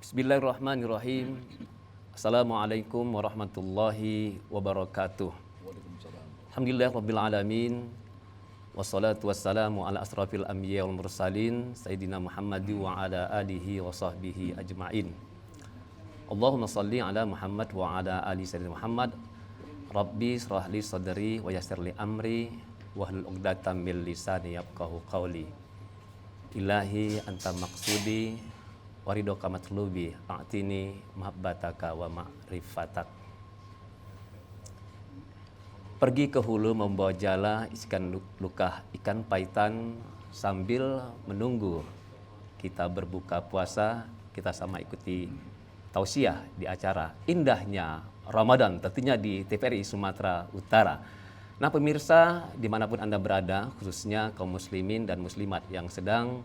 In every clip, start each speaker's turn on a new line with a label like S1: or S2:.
S1: Bismillahirrahmanirrahim. Assalamualaikum warahmatullahi wabarakatuh. Alhamdulillah rabbil alamin. Wassalatu wassalamu ala asrafil anbiya wal mursalin sayyidina Muhammad wa ala alihi wa sahbihi ajma'in. Allahumma salli ala Muhammad wa ala ali sayyidina Muhammad. Rabbi israh li sadri wa yassir li amri wahlul 'uqdatam min lisani yafqahu qawli. Ilahi anta maqsudi waridoka matlubi a'tini mahabbataka wa ma'rifatak. Pergi ke hulu membawa jala isikan lukah ikan paitan sambil menunggu kita berbuka puasa, kita sama ikuti tausiah di acara indahnya Ramadan tentunya di TVRI Sumatera Utara. Nah pemirsa dimanapun Anda berada, khususnya kaum muslimin dan muslimat yang sedang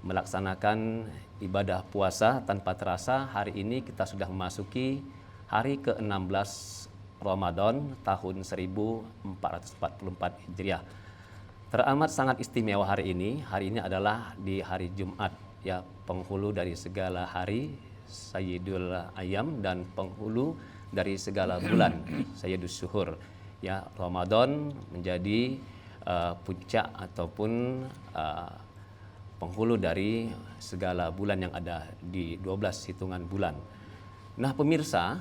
S1: melaksanakan ibadah puasa tanpa terasa, hari ini kita sudah memasuki hari ke-16 Ramadan tahun 1444 Hijriah. Teramat sangat istimewa hari ini. Hari ini adalah di hari Jumat, ya, penghulu dari segala hari, Sayyidul Ayyam, dan penghulu dari segala bulan, Sayyidus Syuhur. Ya, Ramadan menjadi puncak ataupun penghulu dari segala bulan yang ada di 12 hitungan bulan. Nah pemirsa,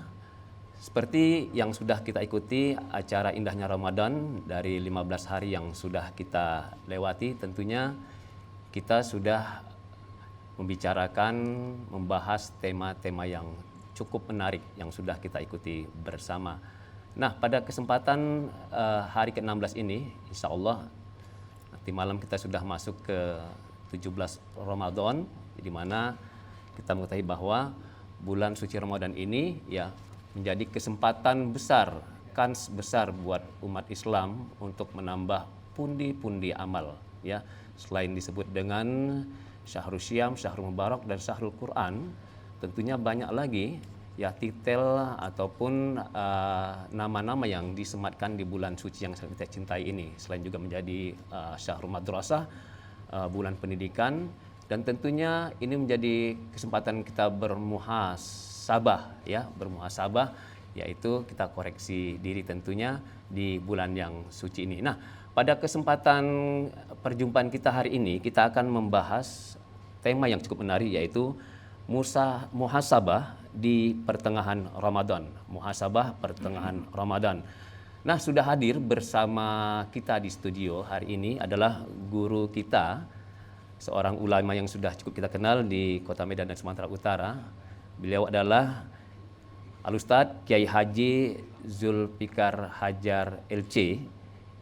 S1: seperti yang sudah kita ikuti acara indahnya Ramadan dari 15 hari yang sudah kita lewati, tentunya kita sudah membahas tema-tema yang cukup menarik yang sudah kita ikuti bersama. Nah pada kesempatan hari ke-16 ini, insya Allah nanti malam kita sudah masuk ke 17 Ramadan, di mana kita mengetahui bahwa bulan suci Ramadan ini ya menjadi kesempatan besar, kans besar buat umat Islam untuk menambah pundi-pundi amal, ya. Selain disebut dengan Syahrul Syam, Syahrul Mubarak, dan Syahrul Quran, tentunya banyak lagi ya titel ataupun nama-nama yang disematkan di bulan suci yang sangat kita cintai ini. Selain juga menjadi Syahrul Madrasah, bulan pendidikan, dan tentunya ini menjadi kesempatan kita bermuhasabah, ya, yaitu kita koreksi diri tentunya di bulan yang suci ini. Nah, pada kesempatan perjumpaan kita hari ini kita akan membahas tema yang cukup menarik, yaitu muhasabah di pertengahan Ramadan. Muhasabah pertengahan Ramadan. Nah, sudah hadir bersama kita di studio hari ini adalah guru kita, seorang ulama yang sudah cukup kita kenal di Kota Medan dan Sumatera Utara. Beliau adalah Al-Ustadz Kiai Haji Zulfikar Hajar LC.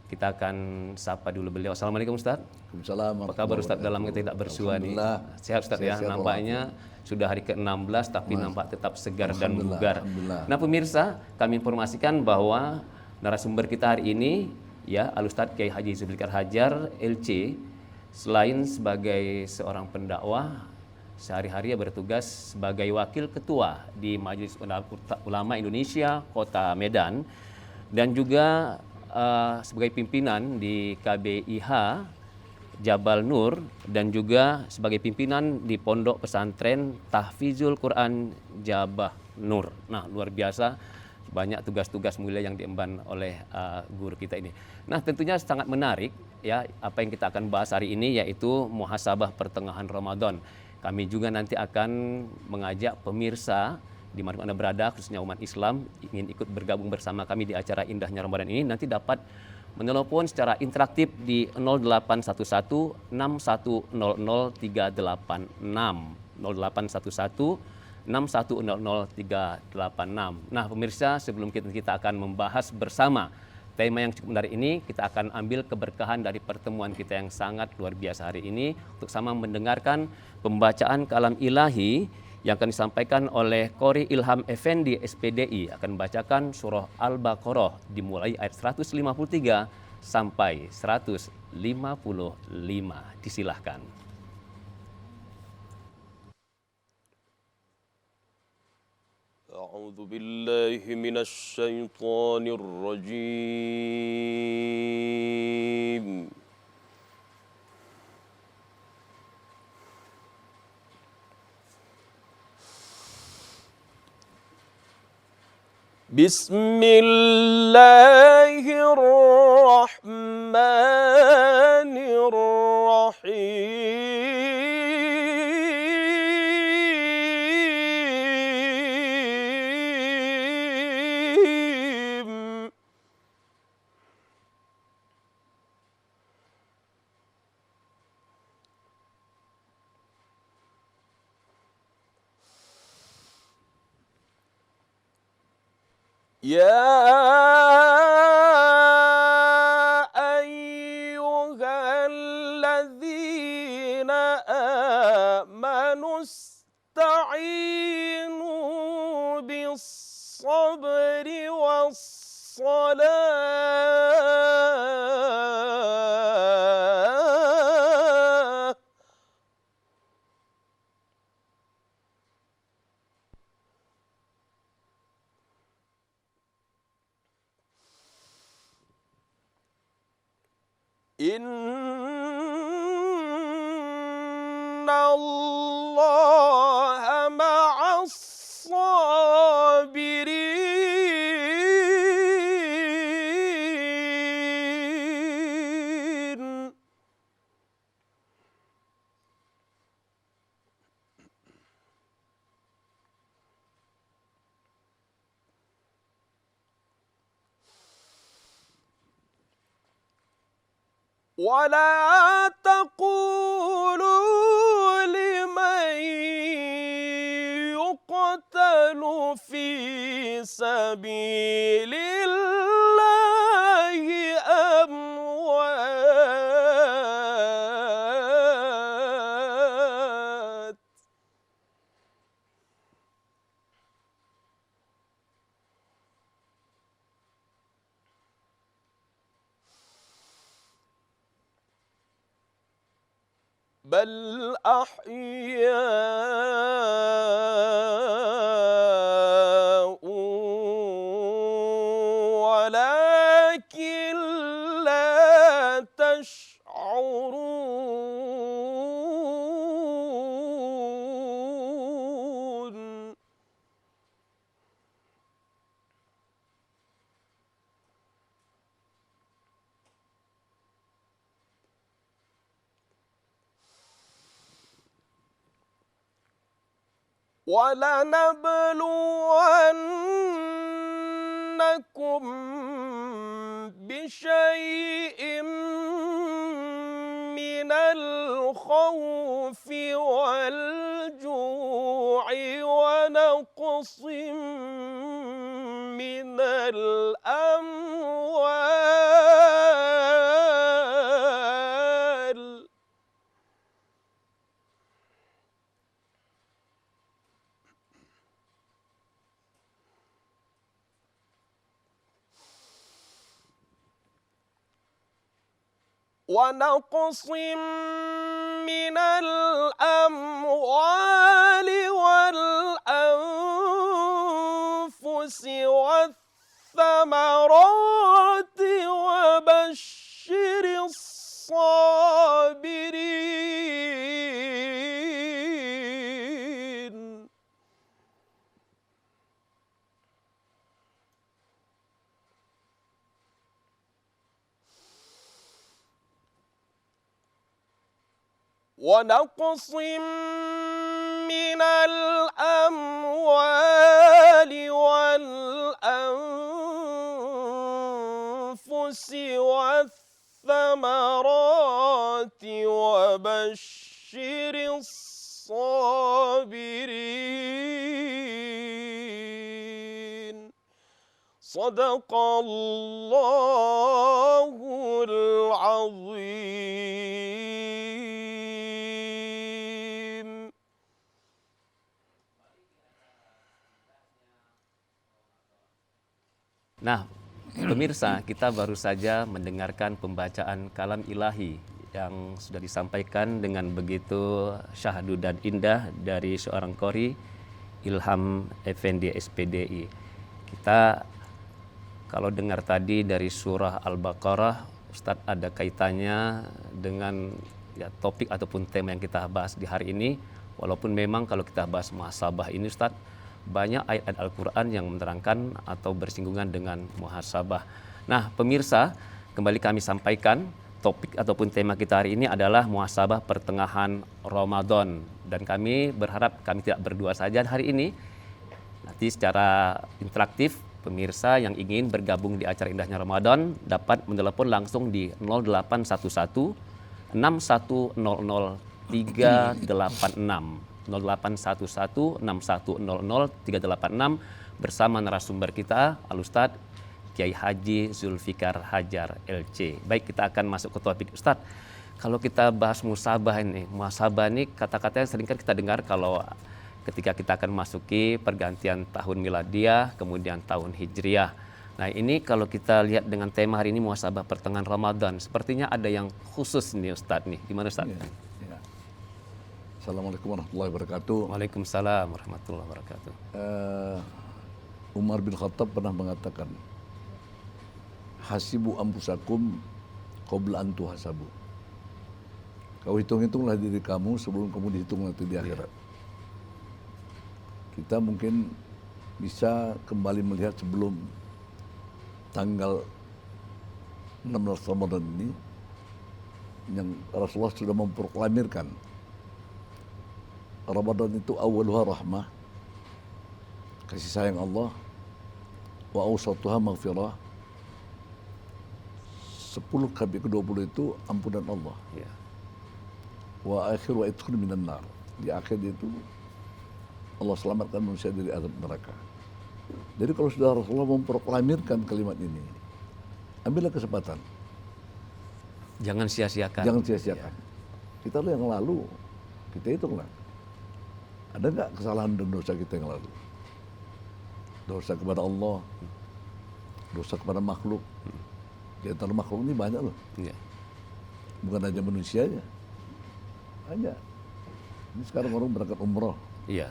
S1: Kita akan sapa dulu beliau. Assalamualaikum Ustadz.
S2: Waalaikumsalam.
S1: Apa kabar Ustadz dalam tidak bersuah nih? Sehat Ustadz ya, nampaknya sudah hari ke-16 tapi nampak tetap segar dan bugar. Nah pemirsa, kami informasikan bahwa narasumber kita hari ini ya Al-Ustadz Kiai Haji Zulfikar Hajar LC, selain sebagai seorang pendakwah, sehari-hari bertugas sebagai wakil ketua di Majelis Ulama Indonesia Kota Medan, dan juga sebagai pimpinan di KBIH Jabal Nur, dan juga sebagai pimpinan di Pondok Pesantren Tahfizul Quran Jabal Nur. Nah, luar biasa banyak tugas-tugas mulia yang diemban oleh guru kita ini. Nah, tentunya sangat menarik ya apa yang kita akan bahas hari ini, yaitu muhasabah pertengahan Ramadan. Kami juga nanti akan mengajak pemirsa di mana Anda berada, khususnya umat Islam, ingin ikut bergabung bersama kami di acara indahnya Ramadan ini, nanti dapat menelepon secara interaktif di 0811 6100 386 0811 6100 386. Nah pemirsa, sebelum kita akan membahas bersama tema yang cukup menarik ini, kita akan ambil keberkahan dari pertemuan kita yang sangat luar biasa hari ini untuk sama mendengarkan pembacaan kalam ilahi yang akan disampaikan oleh Qori Ilham Effendi SPDI, akan membacakan surah Al-Baqarah dimulai ayat 153 sampai 155. Disilahkan.
S3: A'udzu billahi minasy syaithanir rajim. بسم الله الرحمن الرحيم يا أيها الذين آمنوا استعينوا بالصبر والصلاة إن الله مع الصابرين ولا تقولوا لمن يقتل في سبيل الله أموات بل أحياء ولكن لا تشعرون ولنبلونكم بشيء من الخوف والجوع ونقص من الأموال ونقص من الأموال والأنفس والثمرات وبشر الصابرين ونقص من الأموال والأنفس والثمرات وبشر الصابرين صدق الله العظيم.
S1: Nah, pemirsa, kita baru saja mendengarkan pembacaan kalam ilahi yang sudah disampaikan dengan begitu syahdu dan indah dari seorang qori Ilham Effendi SPDI. Kita kalau dengar tadi dari surah Al-Baqarah, Ustadz ada kaitannya dengan topik ataupun tema yang kita bahas di hari ini. Walaupun memang kalau kita bahas muhasabah ini Ustadz, banyak ayat-ayat Al-Quran yang menerangkan atau bersinggungan dengan muhasabah. Nah, pemirsa, kembali kami sampaikan topik ataupun tema kita hari ini adalah muhasabah pertengahan Ramadan. Dan kami berharap kami tidak berdua saja hari ini. Nanti secara interaktif, pemirsa yang ingin bergabung di acara Indahnya Ramadan dapat menelepon langsung di 0811 6100 386 0811 6100 386 bersama narasumber kita Al-Ustadz Kiai Haji Zulfikar Hajar LC. Baik, kita akan masuk ke topik. Ustadz, kalau kita bahas muhasabah ini kata-kata yang sering kan kita dengar kalau ketika kita akan masuki pergantian tahun miladiah, kemudian tahun hijriah. Nah, ini kalau kita lihat dengan tema hari ini muhasabah pertengahan Ramadan, sepertinya ada yang khusus nih Ustadz nih. Gimana Ustadz?
S2: Ya, ya. Assalamualaikum warahmatullahi wabarakatuh.
S1: Waalaikumsalam warahmatullahi wabarakatuh.
S2: Umar bin Khattab pernah mengatakan, hasibu ampusakum qabla an tuhasabu. Kau hitung-hitunglah diri kamu sebelum kamu dihitung nanti di akhirat. Kita mungkin bisa kembali melihat sebelum tanggal 16 Ramadan ini yang Rasulullah sudah memproklamirkan Ramadan itu awaluha rahmah, kasih sayang Allah, wa awsatuha maghfirah, 10 kali ke-20 itu ampunan Allah,
S1: Ya.
S2: wa akhir wa itkhun minan nar, di akhir itu Allah selamatkan manusia dari azab neraka. Jadi kalau sudah Rasulullah memproklamirkan kalimat ini, ambillah kesempatan.
S1: Jangan sia-siakan.
S2: Jangan sia-siakan. Kita lihat yang lalu, kita hitunglah. Ada nggak kesalahan dan dosa kita yang lalu? Dosa kepada Allah, dosa kepada makhluk. Di antara makhluk ini banyak loh.
S1: Ya.
S2: Bukan hanya manusianya. Banyak. Ini sekarang orang berangkat umroh.
S1: Iya.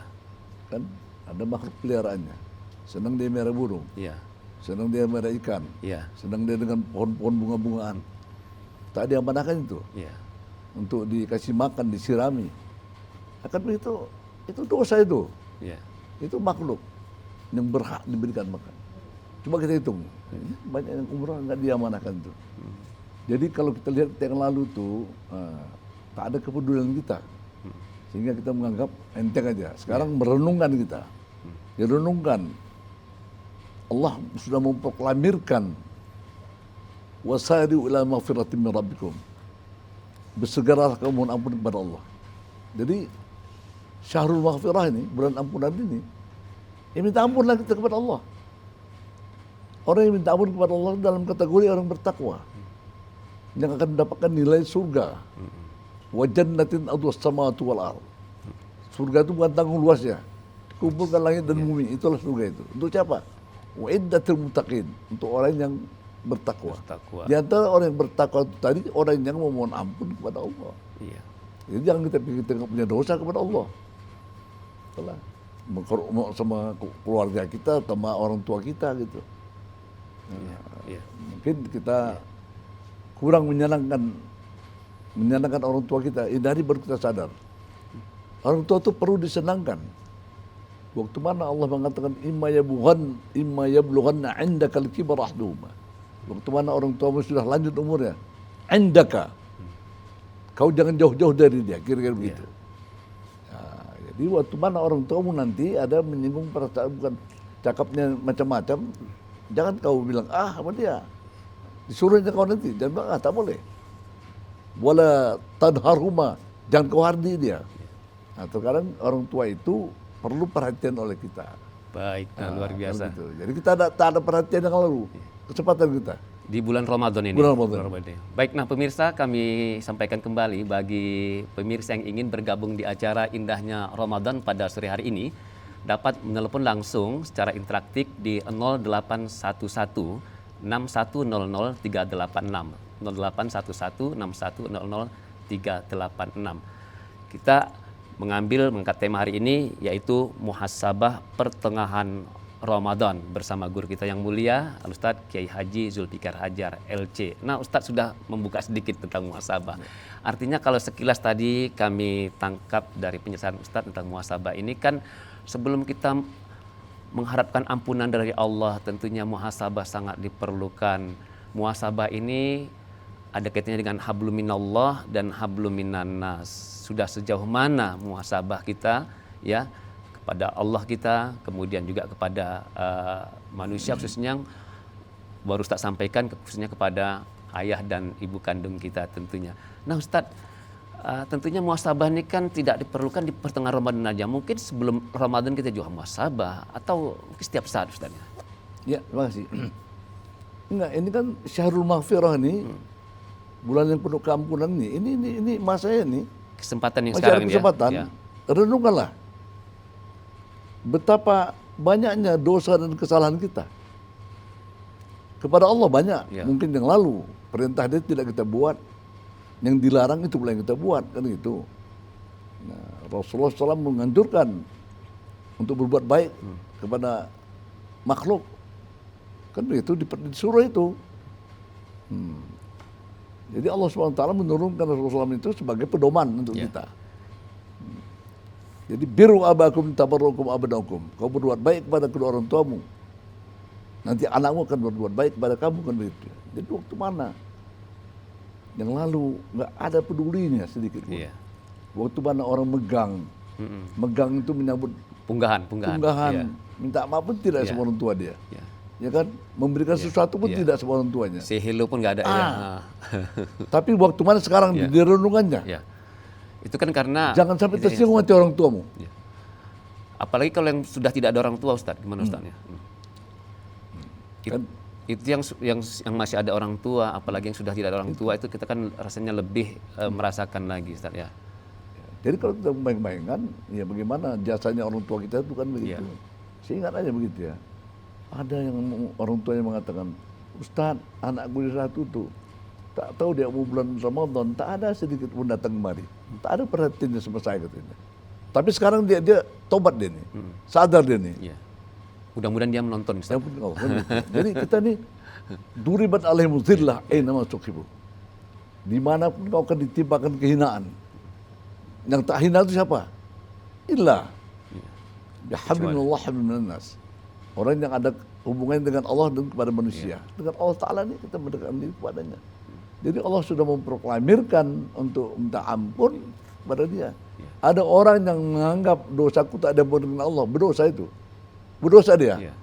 S2: Kan ada makhluk peliharaannya. Senang dia merah burung,
S1: Iya.
S2: senang dia merah ikan,
S1: Iya.
S2: senang dia dengan pohon-pohon bunga-bungaan. Tak diamanahkan itu
S1: Iya.
S2: untuk dikasih makan, disirami. Akan begitu, itu dosa itu.
S1: Iya.
S2: Itu makhluk yang berhak diberikan makan. Coba kita hitung, banyak yang umrah nggak diamanahkan itu. Jadi kalau kita lihat yang lalu tuh, tak ada kepedulian kita. Sehingga kita menganggap enteng aja. Sekarang merenungkan kita. Direnungkan. Allah sudah memproklamirkan wasari'u ila maghfiratin min rabbikum. Bersegeralah kamu mohon ampun kepada Allah. Jadi syahrul maghfirah ini, bulan ampunan ini, ya minta ampunlah kita kepada Allah. Orang yang minta ampun kepada Allah dalam kategori orang bertakwa yang akan mendapatkan nilai surga. Wa jannatin ardhus samawati wal ardh. Surga itu bukan tanggung luasnya. Kumpulkan langit dan bumi, itulah surga itu. Untuk siapa? Wa iddatul muttaqin, untuk orang yang bertakwa.
S1: Bertakwa.
S2: Di antara orang yang bertakwa itu tadi orang yang memohon ampun kepada Allah.
S1: Iya.
S2: Jadi jangan kita pikir kita nggak punya dosa kepada Allah. Itulah sama keluarga kita, sama orang tua kita gitu.
S1: Iya.
S2: Mungkin kita kurang menyenangkan orang tua kita. Dari baru kita sadar. Orang tua itu perlu disenangkan. Waktu mana Allah mengatakan imma yablughanna 'indaka al-kibar ahduhuma. Waktu mana orang tuamu sudah lanjut umurnya, 'indaka. Kau jangan jauh-jauh dari dia, kira-kira begitu. Nah, jadi waktu mana orang tuamu nanti ada menyinggung perasaan, bukan cakapnya macam-macam, jangan kau bilang sama dia. Disuruhnya kau nanti, jangan bilang tak boleh. Wala tadharhuma, jangan kau hardi dia. Nah, terkadang orang tua itu perlu perhatian oleh kita.
S1: Baik, luar biasa.
S2: Gitu. Jadi kita tak ada perhatian yang lalu, kecepatan kita.
S1: Di bulan Ramadan ini.
S2: Bulan Ramadan.
S1: Baik, nah pemirsa, kami sampaikan kembali bagi pemirsa yang ingin bergabung di acara Indahnya Ramadan pada sore hari ini, dapat menelepon langsung secara interaktif di 0811 6100 386. 0811 6100 386. Kita mengangkat tema hari ini yaitu muhasabah pertengahan Ramadan bersama guru kita yang mulia Al-Ustadz Kiai Haji Zulfikar Hajar LC. Nah, Ustadz sudah membuka sedikit tentang muhasabah. Artinya kalau sekilas tadi kami tangkap dari penjelasan Ustadz tentang muhasabah ini kan sebelum kita mengharapkan ampunan dari Allah, tentunya muhasabah sangat diperlukan. Muhasabah ini ada kaitannya dengan hablum minallah dan hablum minannas. Sudah sejauh mana muhasabah kita ya kepada Allah kita, kemudian juga kepada manusia khususnya yang baru Ustaz sampaikan khususnya kepada ayah dan ibu kandung kita tentunya. Nah Ustaz, tentunya muhasabah ini kan tidak diperlukan di pertengahan Ramadan aja. Mungkin sebelum Ramadan kita juga muhasabah atau mungkin setiap saat Ustaz.
S2: Ya, terima kasih. Enggak, ini kan Syahrul Maghfirah nih, bulan yang penuh keampunan nih. Ini masanya nih.
S1: Kesempatan yang
S2: Masih
S1: sekarang
S2: ada
S1: ini
S2: kesempatan.
S1: ya.
S2: Renungkanlah betapa banyaknya dosa dan kesalahan kita. Kepada Allah banyak,
S1: Ya.
S2: mungkin yang lalu perintah dia tidak kita buat, yang dilarang itu pula yang kita buat kan gitu. Nah, Rasulullah SAW menganjurkan untuk berbuat baik kepada makhluk, kan begitu disuruh itu. Jadi Allah SWT menurunkan Rasulullah SAW itu sebagai pedoman untuk
S1: Ya.
S2: kita. Jadi biru abakum tabarrukum abadakum. Kau berbuat baik kepada kedua orang tuamu, nanti anakmu akan berbuat baik kepada kamu kan begitu. Jadi waktu mana yang lalu nggak ada pedulinya sedikit pun.
S1: Iya.
S2: Waktu mana orang megang itu menyambut
S1: Punggahan. Iya.
S2: minta maaf pun tidak
S1: Iya.
S2: sama orang tua dia.
S1: Iya.
S2: Ya kan, memberikan sesuatu pun
S1: Iya.
S2: tidak sama orang tuanya.
S1: Say hello pun nggak ada ya.
S2: Tapi waktu mana sekarang
S1: Iya.
S2: di renungannya,
S1: Ya. Itu kan karena
S2: jangan sampai
S1: ini ya,
S2: tersinggung hati orang tuamu.
S1: ya. Apalagi kalau yang sudah tidak ada orang tua Ustaz, gimana Ustaznya?
S2: Kan-
S1: Itu yang masih ada orang tua, apalagi yang sudah tidak ada orang tua itu kita kan rasanya lebih merasakan lagi Ustaz ya.
S2: Jadi kalau kita main-mainkan, ya bagaimana jasanya orang tua kita itu kan begitu.
S1: Iya.
S2: Saya ingat aja begitu ya. Ada yang orang tuanya mengatakan, Ustaz, anakku di satu tuh, tak tahu dia mau bulan Ramadan, tak ada sedikit pun datang kemari. Tak ada perhatiannya sama saya katanya. Tapi sekarang dia tobat dia nih, sadar dia nih.
S1: Iya. Mudah-mudahan dia menonton Ustaz.
S2: Yang penting Allah, kan gitu. Jadi kita nih, duribat alaihimuz zillah, nama sukibu. Dimanapun kau akan ditimpakan kehinaan. Yang tak hina itu siapa? Illa. Bihablillah hablil nas. Orang yang ada hubungannya dengan Allah dan kepada manusia. Dengan Allah Ta'ala ini kita mendekatkan diri kepadanya. Jadi Allah sudah memproklamirkan untuk minta ampun kepada dia. Ada orang yang menganggap dosaku tak ada ampun dengan Allah. Berdosa itu. Berdosa dia.
S1: Iya.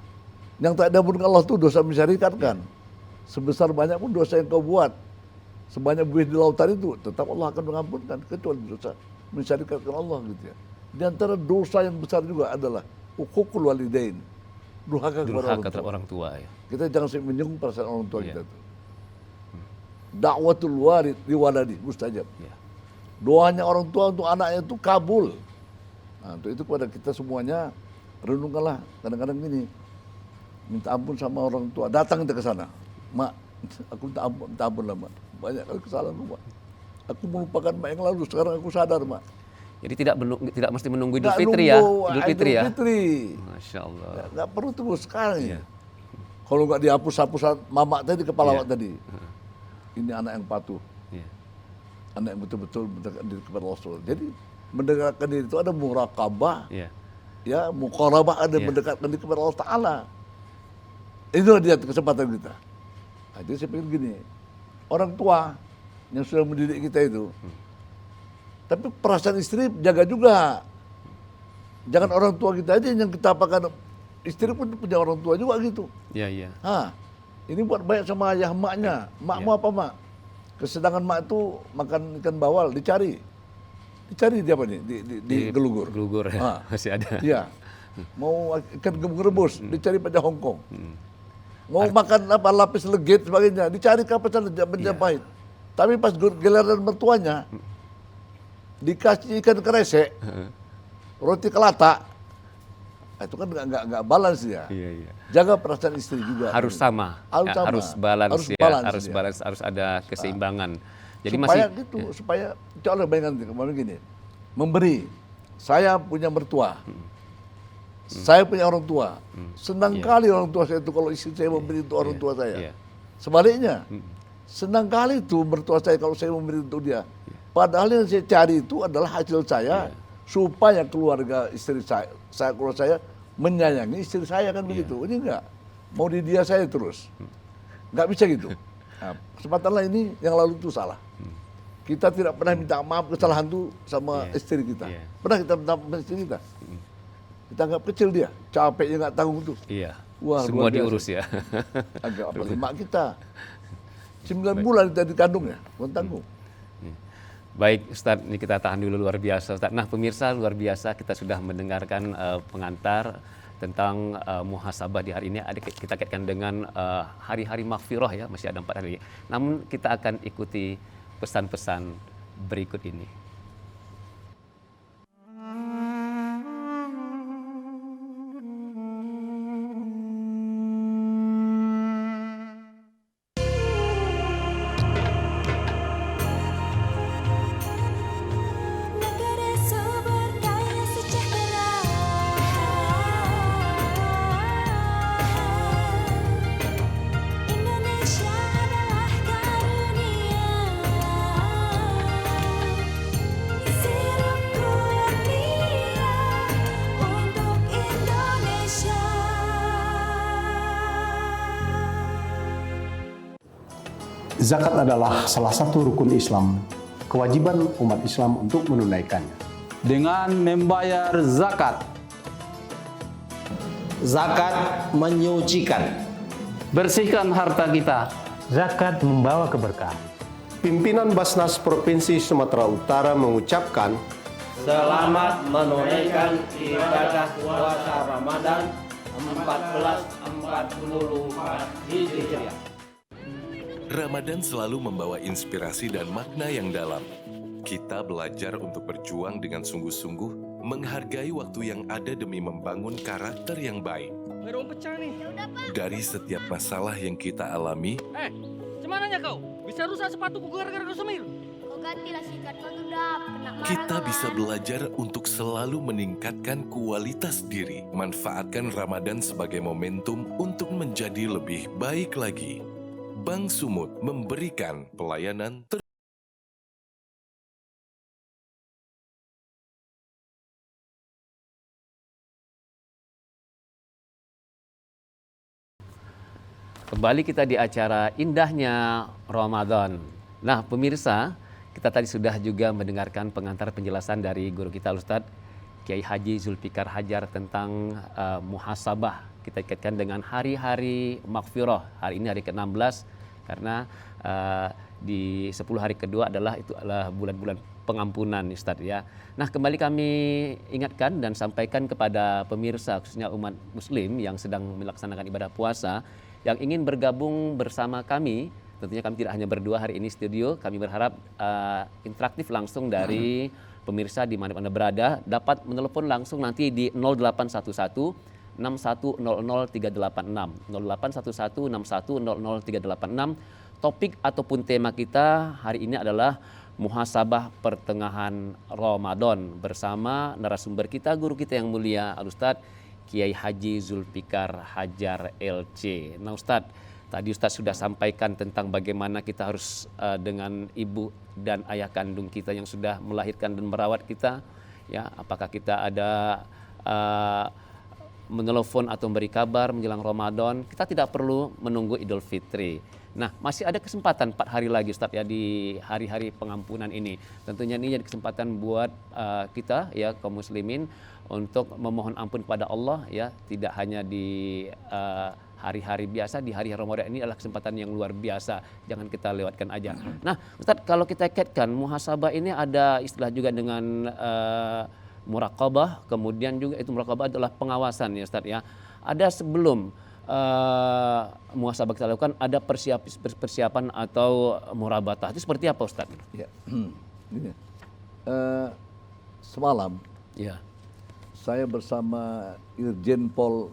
S2: Yang tak ada ampun dengan Allah itu dosa mensyarikatkan. Sebesar banyak pun dosa yang kau buat, sebanyak buih di lautan itu, tetap Allah akan mengampunkan, kecuali dosa mensyarikatkan Allah gitu ya. Di antara dosa yang besar juga adalah uququl walidain. Durhaka kepada
S1: Durhaka
S2: orang
S1: terhadap
S2: tua.
S1: orang tua ya.
S2: Kita jangan sampai menyinggung perasaan orang tua
S1: Iya.
S2: kita tuh. Dakwatul warid di waladi mustajab.
S1: Iya.
S2: Doanya orang tua untuk anaknya itu kabul. Nah, untuk itu kepada kita semuanya, renungkanlah kadang-kadang gini, minta ampun sama orang tua, datang kita ke sana. Mak, aku minta ampun lah mak, banyak kali kesalahanku mak. Aku melupakan mak yang lalu, sekarang aku sadar mak.
S1: Jadi tidak mesti menunggu Idul
S2: Nggak
S1: Fitri ya.
S2: nunggu
S1: Idul Fitri ya.
S2: Fitri.
S1: Masya Allah.
S2: Nggak perlu tunggu sekarang
S1: Iya.
S2: ya. Kalau nggak dihapus-hapus mamak tadi, kepala
S1: Iya.
S2: awak tadi. Ini anak yang patuh,
S1: Iya.
S2: anak yang betul-betul mendekatkan diri kepada Rasul. Jadi mendekatkan diri itu ada muraqabah,
S1: Iya.
S2: ya muqarabah, ada
S1: Iya.
S2: mendekatkan diri kepada Allah Ta'ala. Itulah dia kesempatan kita. Nah, jadi saya pikir gini, orang tua yang sudah mendidik kita itu, tapi perasaan istri jaga juga. Jangan orang tua kita aja yang kita apakan, istri pun punya orang tua juga gitu.
S1: Iya, iya.
S2: Ini buat baik sama ayah maknya. Makmu apa mak? Kesedangan mak itu makan ikan bawal, dicari. Dicari dia apa nih? Di gelugur.
S1: Gelugur ya.
S2: Ah.
S1: Masih ada.
S2: Iya. Mau ikan rebus, dicari pada Hongkong. Mau makan apa lapis legit sebagainya, dicari kapan Majapahit. Tapi pas giliran mertuanya, dikasih ikan kresek, roti kelata, itu kan nggak balance ya.
S1: Iya, iya.
S2: Jaga perasaan istri juga.
S1: Harus sama.
S2: Harus
S1: Ya,
S2: sama.
S1: harus balance
S2: Harus
S1: ya.
S2: balance
S1: Harus
S2: ya.
S1: balance, harus ada keseimbangan. Jadi
S2: supaya
S1: masih
S2: gitu, supaya coba bayangkan kemarin gini, memberi. Saya punya mertua, saya punya orang tua. Senang kali orang tua saya itu kalau istri saya memberi untuk orang tua saya.
S1: Iya.
S2: Sebaliknya, senang kali itu mertua saya kalau saya memberi untuk dia. Padahal yang saya cari itu adalah hasil saya supaya keluarga istri saya keluarga saya menyayangi istri saya kan begitu. Ini enggak, mau di dia saya terus. Enggak bisa gitu. Nah, kesempatan lain ini yang lalu itu salah. Kita tidak pernah minta maaf kesalahan itu sama istri kita. Pernah kita minta maaf sama istri kita? Kita anggap kecil dia, capeknya nggak tanggung tuh.
S1: Iya.
S2: Wah,
S1: Semua
S2: luar biasa.
S1: diurus ya.
S2: Agak apa mak kita. 9 bulan kita dikandungnya, bukan tanggung.
S1: Baik Ustadz, ini kita tahan dulu, luar biasa Ustadz. Nah pemirsa, luar biasa kita sudah mendengarkan pengantar tentang muhasabah di hari ini. Kita kaitkan dengan hari-hari maghfirah ya, masih ada 4 hari. Namun kita akan ikuti pesan-pesan berikut ini.
S4: Negara sumber daya sejahtera, Indonesia adalah karunia. Sirup Kurnia untuk Indonesia.
S5: Zakat adalah salah satu rukun Islam, kewajiban umat Islam untuk menunaikannya.
S6: Dengan membayar zakat.
S7: Zakat menyucikan.
S6: Bersihkan harta kita.
S8: Zakat membawa keberkahan.
S9: Pimpinan Basnas Provinsi Sumatera Utara mengucapkan
S7: Selamat menunaikan ibadah puasa Ramadan 1444 Hijriah.
S10: Ramadan selalu membawa inspirasi dan makna yang dalam. Kita belajar untuk berjuang dengan sungguh-sungguh, menghargai waktu yang ada demi membangun karakter yang baik. Dari setiap masalah yang kita alami,
S11: Cemananya kau? Bisa rusak sepatuku gara-gara kau semir.
S4: Kau gantilah sikat kau tuh dap, kena marah
S10: kita
S4: kan?
S10: bisa belajar untuk selalu meningkatkan kualitas diri. Manfaatkan Ramadan sebagai momentum untuk menjadi lebih baik lagi. Bank Sumut memberikan pelayanan
S1: Kembali kita di acara Indahnya Ramadan. Nah pemirsa, kita tadi sudah juga mendengarkan pengantar penjelasan dari guru kita Ustadz Kiai Haji Zulfikar Hajar tentang muhasabah. Kita kaitkan dengan hari-hari maghfirah. Hari ini hari ke-16 karena di 10 hari kedua adalah bulan-bulan pengampunan Ustadz ya. Nah kembali kami ingatkan dan sampaikan kepada pemirsa khususnya umat muslim yang sedang melaksanakan ibadah puasa yang ingin bergabung bersama kami. Tentunya kami tidak hanya berdua hari ini studio, kami berharap interaktif langsung dari pemirsa di mana Anda berada dapat menelepon langsung nanti di 0811 6100386 0811 6100386. Topik ataupun tema kita hari ini adalah muhasabah pertengahan Ramadan bersama narasumber kita, guru kita yang mulia Al-Ustadz Kiai Haji Zulfikar Hajar LC. Nah Ustadz, tadi Ustadz sudah sampaikan tentang bagaimana kita harus dengan ibu dan ayah kandung kita yang sudah melahirkan dan merawat kita. Ya, apakah kita ada menelepon atau memberi kabar menjelang Ramadan? Kita tidak perlu menunggu Idul Fitri. Nah, masih ada kesempatan 4 hari lagi Ustadz ya di hari-hari pengampunan ini. Tentunya ini jadi kesempatan buat kita ya kaum muslimin untuk memohon ampun kepada Allah ya, tidak hanya di hari-hari biasa, di hari Ramadan ini adalah kesempatan yang luar biasa, jangan kita lewatkan aja. Nah Ustadz, kalau kita kaitkan muhasabah ini ada istilah juga dengan muraqabah, kemudian juga itu muraqabah adalah pengawasan ya Ustadz ya. Ada sebelum muhasabah kita lakukan ada persiapan atau murabatah, itu seperti apa Ustadz?
S2: Ya, gini. Semalam
S1: Ya.
S2: saya bersama Irjen Pol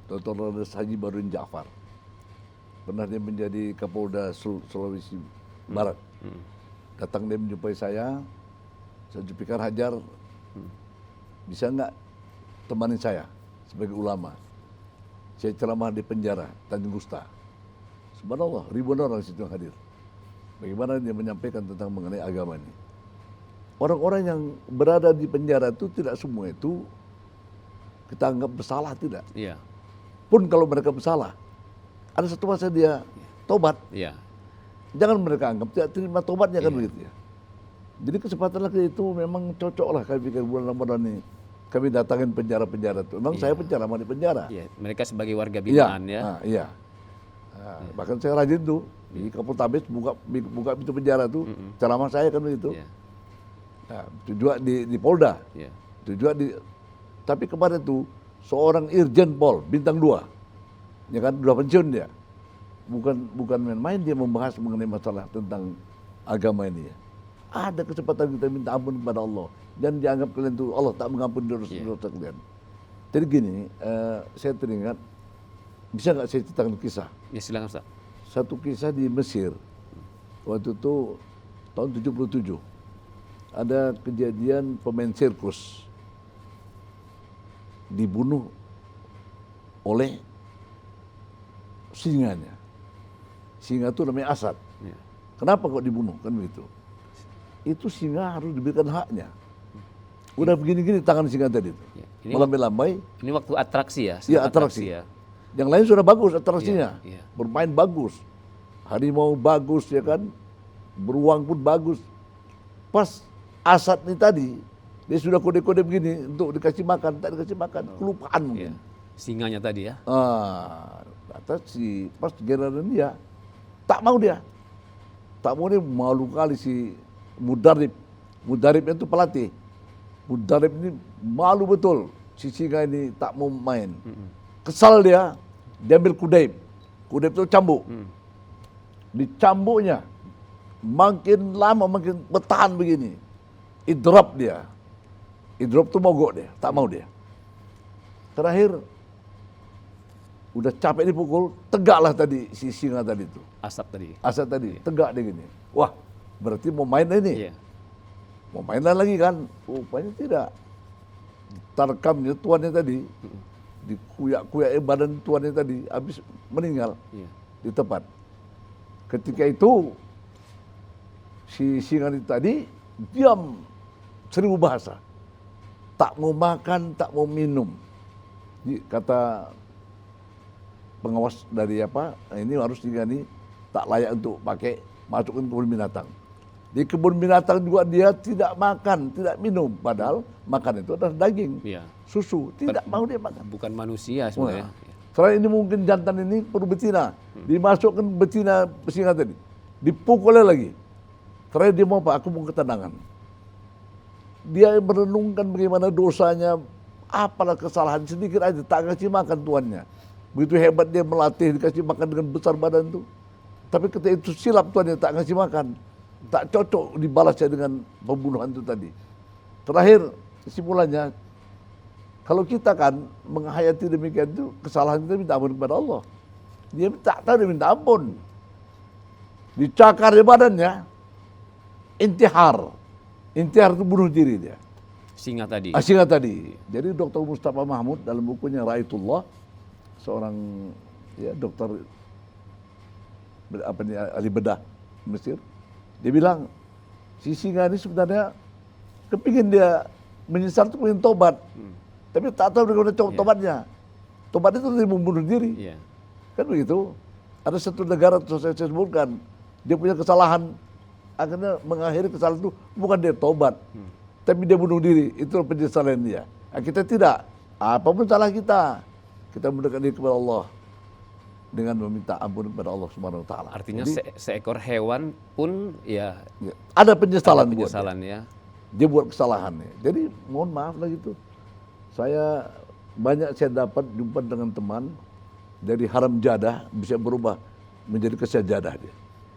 S2: Dr. Andes Haji Baharudin Ja'far. Pernah dia menjadi Kapolda Sulawesi Barat. Datang dia menjumpai saya Zulfikar Hajar, bisa nggak temani saya sebagai ulama? Saya ceramah di penjara Tanjung Gusta. Subhanallah, ribuan orang di situ yang hadir. Bagaimana dia menyampaikan tentang mengenai agama ini. Orang-orang yang berada di penjara itu tidak semua itu kita anggap bersalah, tidak.
S1: Iya.
S2: Pun kalau mereka bersalah, ada satu masa dia tobat.
S1: Iya.
S2: Jangan mereka anggap tidak terima tobatnya kan
S1: Iya.
S2: begitu ya. Jadi kesempatan lagi itu memang cocok lah kami pikir bulan Ramadan ini. Kami datangin penjara-penjara itu. Memang saya penjara, mau di penjara.
S1: Iya. Mereka sebagai warga
S2: Iya,
S1: binaan ya.
S2: iya. Nah, bahkan saya rajin tuh di Kapoltabes buka pintu penjara tuh, ceramah saya kan begitu.
S1: Iya.
S2: Nah, itu juga di Polda.
S1: Iya.
S2: Itu juga tapi kemarin tuh seorang Irjen Pol bintang 2. Ya kan, sudah pensiun dia. Bukan main-main dia membahas mengenai masalah tentang agama ini ya. Ada kesempatan kita minta ampun kepada Allah dan dianggap kalian tuh Allah tak mengampuni dosa kalian. Jadi gini, saya teringat, bisa nggak saya ceritakan kisah?
S1: Ya silakan Ustaz.
S2: Satu kisah di Mesir, waktu itu tahun 77, ada kejadian pemain sirkus dibunuh oleh singanya. Singa itu namanya Asad.
S1: Ya.
S2: Kenapa kok dibunuh? Kan begitu. Itu singa harus diberikan haknya. Udah begini-gini tangan singa tadi itu.
S1: Ya. Ini
S2: Melambai-lambai.
S1: Ini waktu atraksi ya?
S2: Iya,
S1: sedang
S2: atraksi.
S1: ya.
S2: Yang lain sudah bagus atraksinya.
S1: Iya, iya.
S2: Bermain bagus. Harimau bagus ya kan. Beruang pun bagus. Pas Asad ini tadi, dia sudah kode-kode begini untuk dikasih makan, tak dikasih makan, kelupaan mungkin.
S1: Iya. Singanya tadi ya.
S2: Atas pas giliran dia, tak mau dia. Tak mau, dia malu kali si Mudarib. Mudaribnya itu pelatih. Mudarib ini malu betul. Si singa ini tak mau main. Kesal dia ambil Kudaib. Kudaib itu cambuk. Dicambuknya. Makin lama makin bertahan begini. Idrop dia. Idrop itu mogok dia. Tak mau dia. Terakhir, udah capek dipukul, tegaklah tadi si singa tadi itu.
S1: Asap tadi.
S2: Asad tadi, tegak dia gini. Wah, berarti mau main ini.
S1: Iya.
S2: Mau main lagi kan? Rupanya tidak. Tarkamnya tuannya tadi, dikuyak-kuyak badan tuannya tadi, habis meninggal
S1: Iya.
S2: di tempat. Ketika itu, si singa itu tadi diam 1000 bahasa. Tak mau makan, tak mau minum. Kata pengawas dari ini harus digani, tak layak untuk pakai, masukkan kebun binatang. Di kebun binatang juga dia tidak makan, tidak minum. Padahal makan itu adalah daging,
S1: Iya.
S2: susu. Tidak mau dia makan.
S1: Bukan manusia sebenarnya.
S2: Selain ini mungkin jantan ini perlu betina. Dimasukkan betina singa tadi. Dipukul lagi. Terakhir dia mau apa? Aku mau ketenangan. Dia merenungkan bagaimana dosanya, apalah kesalahan sedikit aja, tak kasih makan tuannya. Begitu hebat dia melatih, dikasih makan dengan besar badan itu. Tapi ketika itu silap tuannya, tak kasih makan. Tak cocok dibalasnya dengan pembunuhan itu tadi. Terakhir, kesimpulannya, kalau kita kan menghayati demikian itu, kesalahan kita minta ampun kepada Allah. Dia tak tahu dia minta ampun. Dicakar di badannya, intihar. Intihar itu bunuh diri dia.
S1: Singa tadi.
S2: Singa tadi. Jadi Dr. Mustafa Mahmud dalam bukunya Raitullah, seorang dokter ahli bedah Mesir, dia bilang si singa ini sebenarnya kepingin dia menyesal itu pengen tobat, tapi tak tahu bagaimana tobatnya. Tobat itu dia membunuh diri, kan begitu. Ada satu negara saya sebutkan, dia punya kesalahan, akhirnya mengakhiri kesalahan itu bukan dia tobat, tapi dia bunuh diri. Itu penyesalan dia. Nah, kita tidak, apapun salah kita mendekat diri kepada Allah dengan meminta ampun kepada Allah Subhanahu wa taala.
S1: Artinya
S2: Jadi,
S1: seekor hewan pun
S2: ada penyesalan,
S1: ya.
S2: Dia buat kesalahan. Jadi mohon maaf lah gitu. Saya dapat jumpa dengan teman dari haram jadah bisa berubah menjadi kesajadah dia.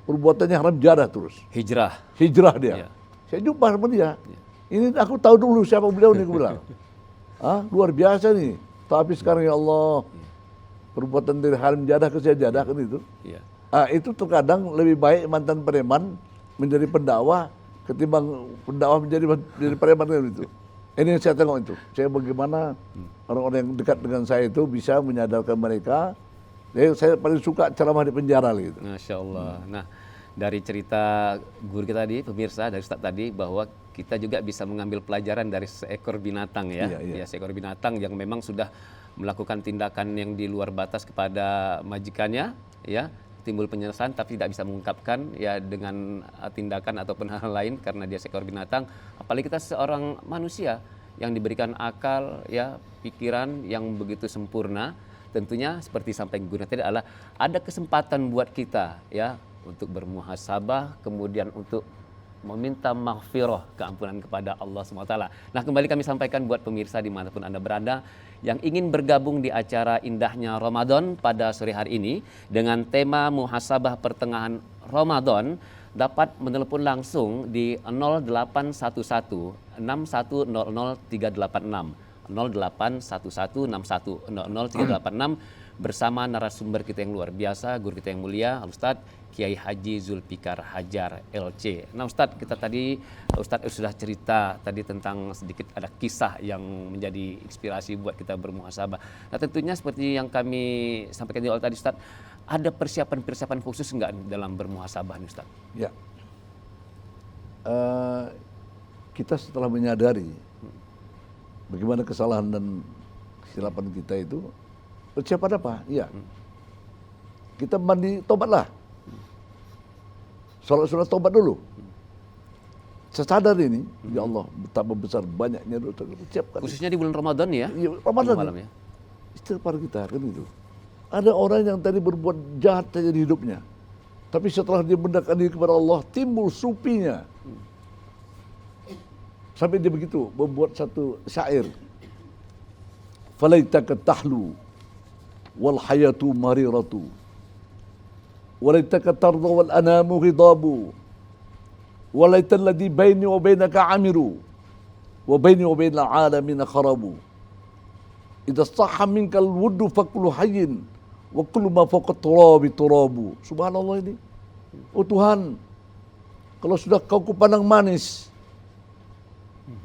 S2: Perbuatannya haram jadah terus.
S1: Hijrah
S2: dia. Saya jumpa sama dia. Ini aku tahu dulu siapa beliau nih, aku bilang. Luar biasa nih. Tapi sekarang ya Allah, perbuatan dari haram jadah ke sajadah kan itu. Itu terkadang lebih baik mantan preman menjadi pendakwah ketimbang pendakwah menjadi preman kan itu. Ini yang saya tengok itu. Saya bagaimana orang-orang yang dekat dengan saya itu bisa menyadarkan mereka. Saya paling suka ceramah di penjara gitu.
S1: Masya Allah. Nah, dari cerita guru kita tadi, pemirsa, dari Ustaz tadi, bahwa kita juga bisa mengambil pelajaran dari seekor binatang ya. Ya, seekor binatang yang memang sudah melakukan tindakan yang di luar batas kepada majikannya, ya, timbul penyesalan tapi tidak bisa mengungkapkan ya dengan tindakan ataupun hal lain karena dia seekor binatang. Apalagi kita seorang manusia yang diberikan akal, ya, pikiran yang begitu sempurna. Tentunya seperti sampai guru tadi adalah ada kesempatan buat kita ya untuk bermuhasabah, kemudian untuk meminta maghfirah, keampunan kepada Allah SWT. Nah, kembali kami sampaikan buat pemirsa dimanapun Anda berada yang ingin bergabung di acara indahnya Ramadan pada sore hari ini dengan tema muhasabah pertengahan Ramadan, dapat menelepon langsung di 0811 6100 386 0811 6100 386 bersama narasumber kita yang luar biasa, guru kita yang mulia, Ustadz Kiai Haji Zulfikar Hajar LC. Nah Ustadz, kita tadi Ustadz sudah cerita tadi tentang sedikit ada kisah yang menjadi inspirasi buat kita bermuhasabah. Nah tentunya seperti yang kami sampaikan di awal tadi Ustadz, ada persiapan-persiapan khusus enggak dalam bermuhasabah nih Ustadz?
S2: Ya, kita setelah menyadari bagaimana kesalahan dan kesilapan kita itu, persiapan apa? Ya, kita mandi tobatlah. Sholat tobat dulu. Sesadar ini, ya Allah, betapa besar banyaknya dosa kita siapkan.
S1: Khususnya di bulan Ramadan ya?
S2: Iya, Ramadan.
S1: Malam ya.
S2: Istighfar kita kan itu. Ada orang yang tadi berbuat jahat saja di hidupnya, tapi setelah dia mendekatkan diri kepada Allah, timbul supinya. Sampai dia begitu membuat satu syair. Falaitaka tahlu wal hayatu mariratu walaitaka tarda wal anamu ghidabu walaital ladhi baini wa bainaka amiru wa baini wa bainal alamin kharabu idza sahha minkal wuddu fakulu hayyin wa kullu ma fawqa turabi turabu. Subhanallah ini. Oh Tuhan, kalau sudah kau kupandang manis,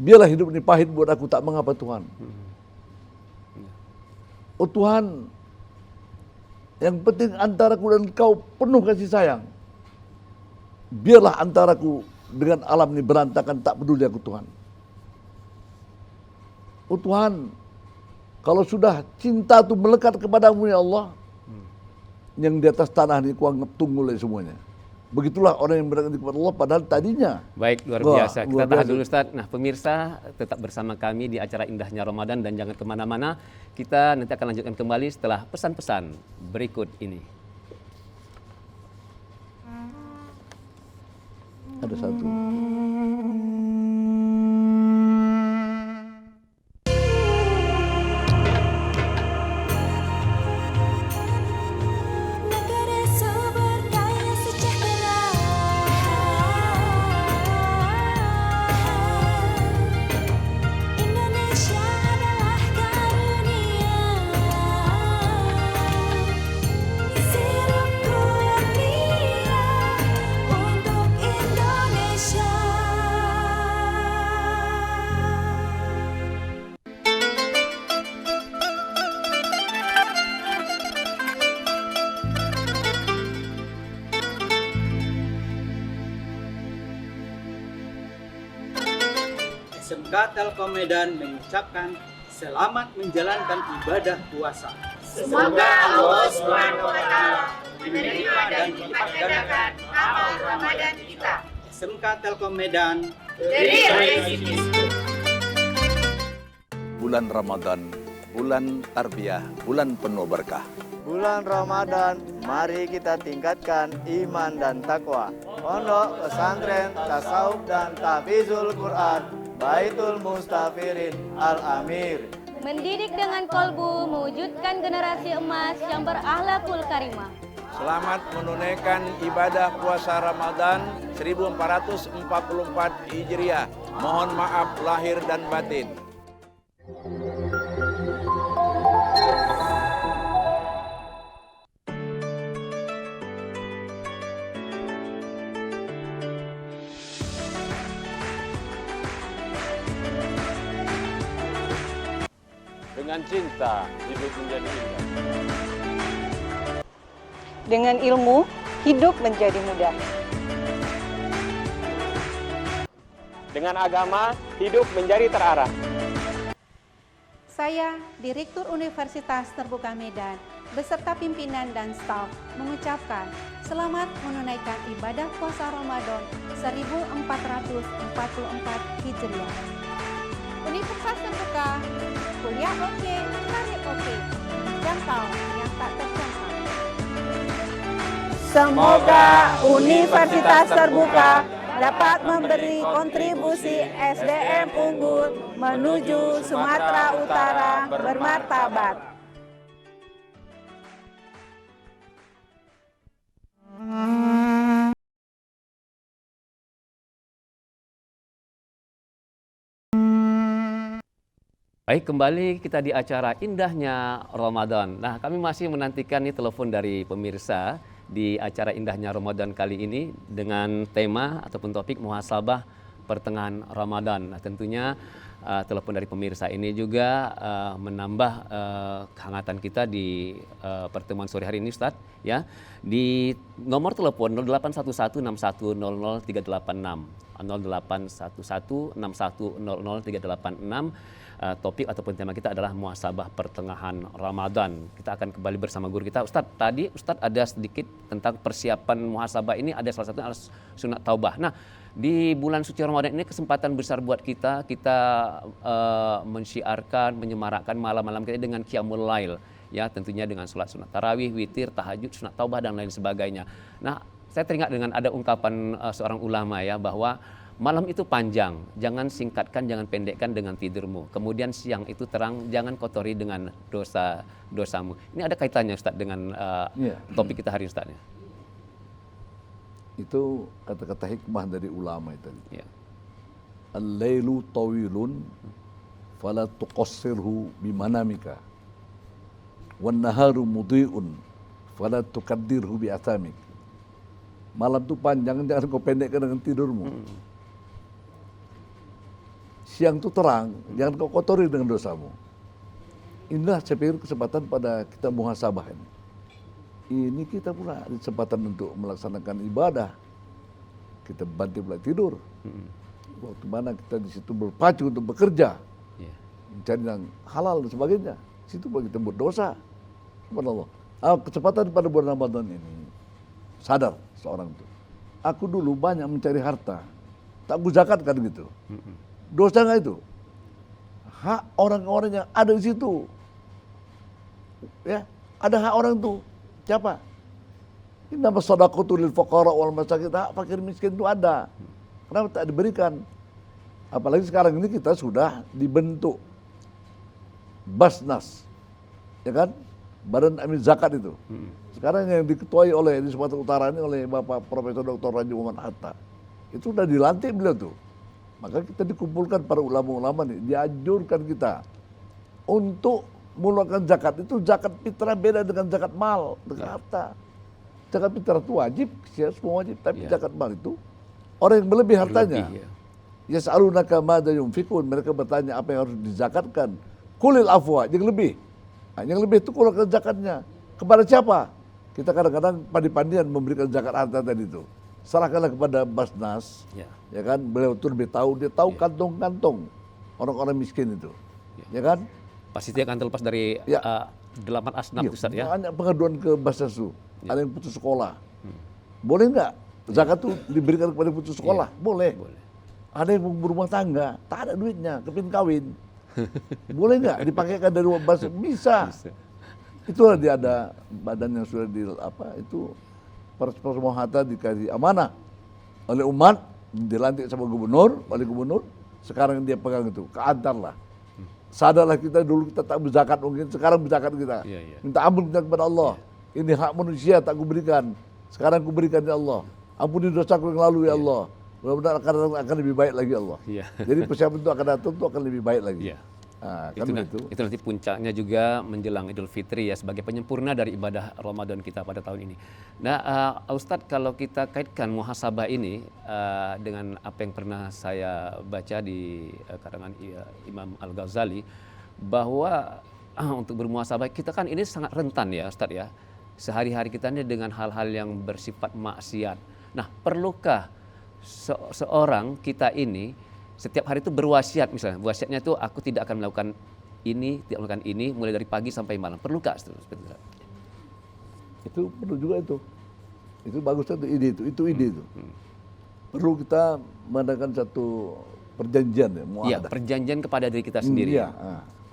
S2: biarlah hidup ini pahit buat aku, tak mengapa Tuhan. Oh Tuhan, yang penting antaraku dan kau penuh kasih sayang. Biarlah antaraku dengan alam ini berantakan, tak peduli aku Tuhan. Oh Tuhan, kalau sudah cinta itu melekat kepadamu ya Allah, yang di atas tanah ini ku anggap tunggul semuanya. Begitulah orang yang berdekat kepada Allah padahal tadinya.
S1: Baik, luar biasa. Kita tahan dulu Ustaz. Nah pemirsa tetap bersama kami di acara indahnya Ramadan dan jangan kemana-mana. Kita nanti akan lanjutkan kembali setelah pesan-pesan berikut ini.
S2: Ada satu.
S12: SMK Telkom Medan mengucapkan selamat menjalankan ibadah puasa.
S4: Semoga Allah SWT menerima dan melipat gandakan amal Ramadan kita.
S12: SMK Telkom Medan.
S13: Bulan Ramadan, bulan tarbiyah, bulan penuh berkah.
S14: Bulan Ramadan, mari kita tingkatkan iman dan takwa. Pondok Pesantren Tasawuf dan Tahfizul Quran Baitul Mustafirin Al-Amir
S15: mendidik dengan kolbu, mewujudkan generasi emas yang berakhlakul karimah.
S13: Selamat menunaikan ibadah puasa Ramadan 1444 Hijriah. Mohon maaf lahir dan batin.
S16: Dengan cinta, hidup menjadi indah.
S17: Dengan ilmu, hidup menjadi mudah.
S16: Dengan agama, hidup menjadi terarah.
S17: Saya, Direktur Universitas Terbuka Medan, beserta pimpinan dan staf mengucapkan selamat menunaikan ibadah puasa Ramadan 1444 Hijriah. Universitas Terbuka, kuliah oke, karir oke, jangkau yang tak terjangkau. Semoga Universitas Terbuka dapat memberi kontribusi SDM unggul menuju Sumatera Utara bermartabat.
S1: Baik, kembali kita di acara Indahnya Ramadan. Nah, kami masih menantikan nih telepon dari pemirsa di acara Indahnya Ramadan kali ini dengan tema ataupun topik muhasabah pertengahan Ramadan. Nah, tentunya telepon dari pemirsa ini juga menambah kehangatan kita di pertemuan sore hari ini, Ustadz, ya. Di nomor telepon 081161000386 081161000386. Topik ataupun tema kita adalah muhasabah pertengahan Ramadan. Kita akan kembali bersama guru kita. Ustadz, tadi Ustadz ada sedikit tentang persiapan muhasabah ini, ada salah satunya adalah sunat taubah. Nah, di bulan suci Ramadan ini kesempatan besar buat kita mensyiarkan, menyemarakkan malam-malam kita dengan qiyamul lail. Ya, tentunya dengan sholat sunat tarawih, witir, tahajud, sunat taubah dan lain sebagainya. Nah, saya teringat dengan ada ungkapan seorang ulama ya, bahwa malam itu panjang, jangan singkatkan, jangan pendekkan dengan tidurmu. Kemudian siang itu terang, jangan kotori dengan dosamu. Ini ada kaitannya, Ustadz, dengan topik kita hari ini, Ustadz.
S2: Itu kata-kata hikmah dari ulama itu. Ya. Al-lailu tawilun fala tuqassirhu bimanamika. Wan naharu mudhi'un fala tukaddirhu bi'athamik. Malam itu panjang, jangan kau pendekkan dengan tidurmu. Siang itu terang, jangan kau kotori dengan dosamu. Inilah saya pikir kesempatan pada kita muhasabah ini. Ini kita pula ada kesempatan untuk melaksanakan ibadah. Kita banting pula tidur. Waktu mana kita di situ berpacu untuk bekerja, mencari yang halal dan sebagainya. Di situ pula kita buat dosa. Subhanallah. Kesempatan pada bulan Ramadan ini, sadar seorang itu. Aku dulu banyak mencari harta, tak aku zakatkan gitu. Dosa nggak itu? Hak orang-orang yang ada di situ. Ya, ada hak orang tuh. Siapa? Innama shadaqatu lil fuqara wal masakin. Hak fakir miskin itu ada. Kenapa tak diberikan? Apalagi sekarang ini kita sudah dibentuk Basnas, ya kan? Badan Amil Zakat itu. Sekarang yang diketuai oleh di Sumatera Utara ini oleh Bapak Profesor Dr. Raji Muhammad Hatta. Itu sudah dilantik beliau tuh. Maka kita dikumpulkan para ulama-ulama nih, dianjurkan kita untuk mengeluarkan zakat. Itu zakat fitrah beda dengan zakat mal, dengan harta. Zakat fitrah itu wajib, semua wajib. Tapi zakat mal itu orang yang berlebih hartanya. Yas'alunaka madza yunfikun, mereka bertanya apa yang harus dizakatkan. Qulil afwa, yang lebih. Nah, yang lebih itu keluarkan zakatnya. Kepada siapa? Kita kadang-kadang pandi-pandian memberikan zakat harta tadi itu. Serahkanlah kepada Basnas, ya kan? Beliau itu lebih tahu, dia tahu kantong-kantong orang-orang miskin itu, ya kan?
S1: Pasti dia akan terlepas dari 8 asnaf, Ustaz, ya.
S2: Banyak pengaduan ke Basnas itu, ada yang putus sekolah, boleh nggak zakat itu diberikan kepada putus sekolah? Boleh. Ada yang berumah tangga, tak ada duitnya, kepin kawin, boleh nggak dipakaikan dari Basnas? Bisa. Itulah dia ada badan yang sudah itu Profesor Hatta dikasih amanah oleh umat, dilantik sama gubernur, wali gubernur, sekarang dia pegang itu, keantarlah. Sadarlah kita dulu kita tak berzakat mungkin, sekarang berzakat kita. Minta ampun kita kepada Allah. Ini hak manusia tak kuberikan, sekarang kuberikan ya Allah. Ampuni dosaku yang lalu ya Allah. Mudah-mudahan akan lebih baik lagi Allah. Jadi persiapan itu akan datang itu akan lebih baik lagi. Nah,
S1: itu nanti puncaknya juga menjelang Idul Fitri ya, sebagai penyempurna dari ibadah Ramadan kita pada tahun ini. Nah, Ustadz, kalau kita kaitkan muhasabah ini dengan apa yang pernah saya baca di karangan Imam Al-Ghazali, bahwa untuk bermuhasabah kita kan ini sangat rentan ya, Ustadz ya. Sehari-hari kita ini dengan hal-hal yang bersifat maksiat. Nah, perlukah seorang kita ini setiap hari itu berwasiat misalnya. Wasiatnya itu aku tidak akan melakukan ini, tidak melakukan ini mulai dari pagi sampai malam. Perlukah seperti itu?
S2: Itu perlu juga itu. Itu bagus satu ide itu ide itu. Perlu kita mengadakan satu perjanjian ya,
S1: Iya, perjanjian kepada diri kita sendiri.
S2: Iya,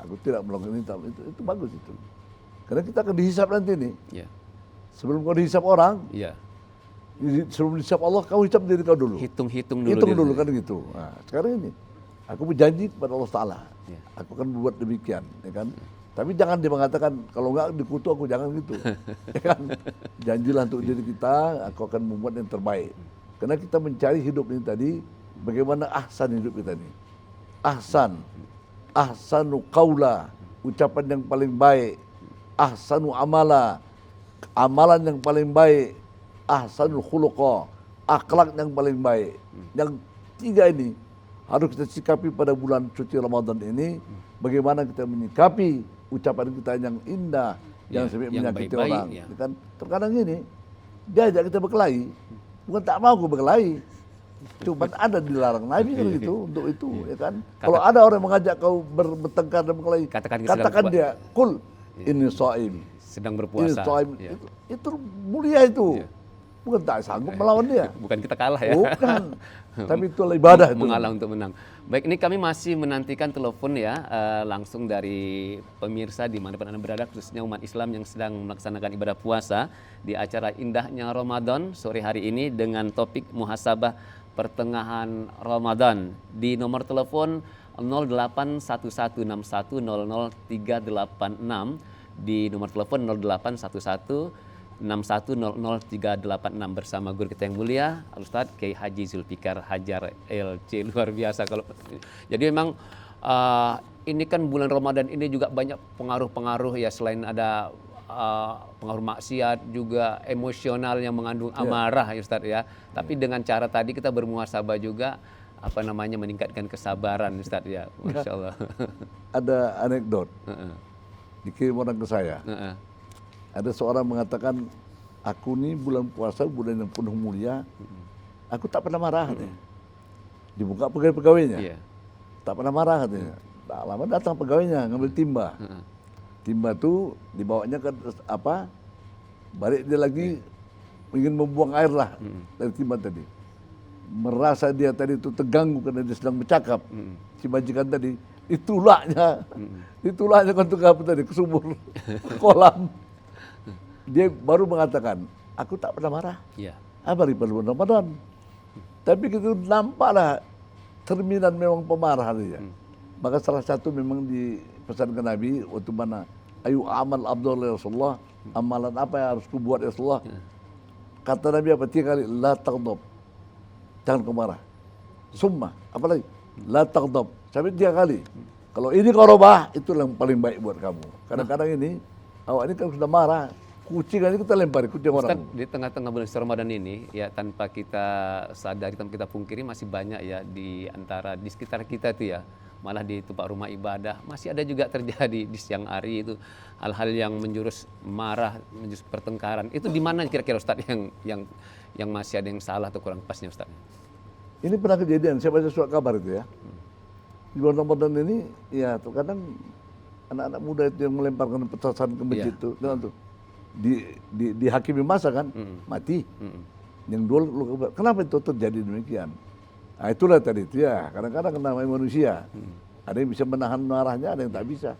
S2: aku tidak melakukan itu bagus itu. Karena kita akan dihisap nanti nih.
S1: Iya.
S2: Sebelum kau dihisap orang,
S1: iya.
S2: Sebelum dihisap Allah, kau hisap diri kau dulu.
S1: Hitung dulu.
S2: Hitung dulu kan gitu. Nah, sekarang ini, aku berjanji kepada Allah Taala, aku akan berbuat demikian, ya kan? Tapi jangan dia mengatakan kalau enggak dikutu aku, jangan gitu, ya kan? Janjilah untuk diri kita, aku akan membuat yang terbaik. Karena kita mencari hidup ini tadi, bagaimana ahsan hidup kita ini. Ahsanu qaula, ucapan yang paling baik. Ahsanu amala, amalan yang paling baik. Ahsanul khuluqa, akhlak yang paling baik. Yang tiga ini harus kita sikapi pada bulan suci Ramadan ini. Bagaimana kita menyikapi ucapan kita yang indah, yang sampai menyakiti orang. Kan? Terkadang ini dia ajak kita berkelahi, bukan tak mau aku berkelahi, cuma ada dilarang Nabi kan gitu untuk itu, ya kan? Kalau ada orang mengajak kau bertengkar dan berkelahi, katakan dia, kul ini shaim,
S1: sedang berpuasa.
S2: Itu mulia itu. Bukan tak sanggup melawan dia.
S1: Bukan kita kalah ya.
S2: Bukan. Tapi itu ibadah itu.
S1: Mengalah untuk menang. Baik, ini kami masih menantikan telepon ya langsung dari pemirsa di mana Anda berada, khususnya umat Islam yang sedang melaksanakan ibadah puasa di acara indahnya Ramadan sore hari ini dengan topik muhasabah pertengahan Ramadan di nomor telepon 081161000386 di nomor telepon 081161000386 bersama guru kita yang mulia Al-Ustadz Kiai Haji Zulfikar Hajar LC. Luar biasa kalau jadi memang ini kan bulan Ramadan ini juga banyak pengaruh-pengaruh ya, selain ada pengaruh maksiat juga emosional yang mengandung amarah ya Ustadz ya. Tapi dengan cara tadi kita bermuhasabah juga meningkatkan kesabaran Ustadz ya. Masya Allah.
S2: Ada anekdot dikirim orang ke saya. Ada seorang mengatakan, aku nih bulan puasa, bulan yang penuh mulia, aku tak pernah marah katanya. Dibuka pegawai-pegawainya, tak pernah marah katanya. Tak lama datang pegawainya ngambil timba. Timba itu dibawanya ke balik dia lagi ingin membuang air lah dari timba tadi. Merasa dia tadi itu terganggu karena dia sedang bercakap. Si majikan tadi, ditulaknya untuk apa tadi, ke sumur, ke kolam. Dia baru mengatakan, aku tak pernah marah. Apa di bulan Ramadan? Tapi itu nampaklah cerminan memang pemarah dia. Maka salah satu memang dipesankan Nabi waktu mana, ayu amal abdul ya Rasulullah, amalan apa yang harus kubuat ya Rasulullah? Kata Nabi apa? 3 kali, la taghdab, jangan kau marah. Summa, apa lagi? La taghdab, sampai 3 kali. Kalau ini kau robah, itu yang paling baik buat kamu. Kadang-kadang ini, awak ini kan sudah marah, kucing aja kita lempar, kucing orang.
S1: Ustaz, di tengah-tengah bulan Ramadan ini ya, tanpa kita sadari, tanpa kita pungkiri, masih banyak ya di sekitar kita itu ya, malah di tempat rumah ibadah masih ada juga terjadi di siang hari itu hal-hal yang menjurus marah, menjurus pertengkaran. Itu di mana kira-kira Ustaz yang masih ada yang salah atau kurang pasnya Ustaz?
S2: Ini pernah kejadian, saya baca surat kabar itu ya. Di bulan Ramadan ini ya terkadang anak-anak muda itu yang melemparkan petasan ke masjid itu, tuh dihakimi masa kan, mati. Yang dua, kenapa itu terjadi demikian? Nah, itulah tadi itu ya, kadang-kadang namanya manusia. Ada yang bisa menahan marahnya, ada yang tak bisa.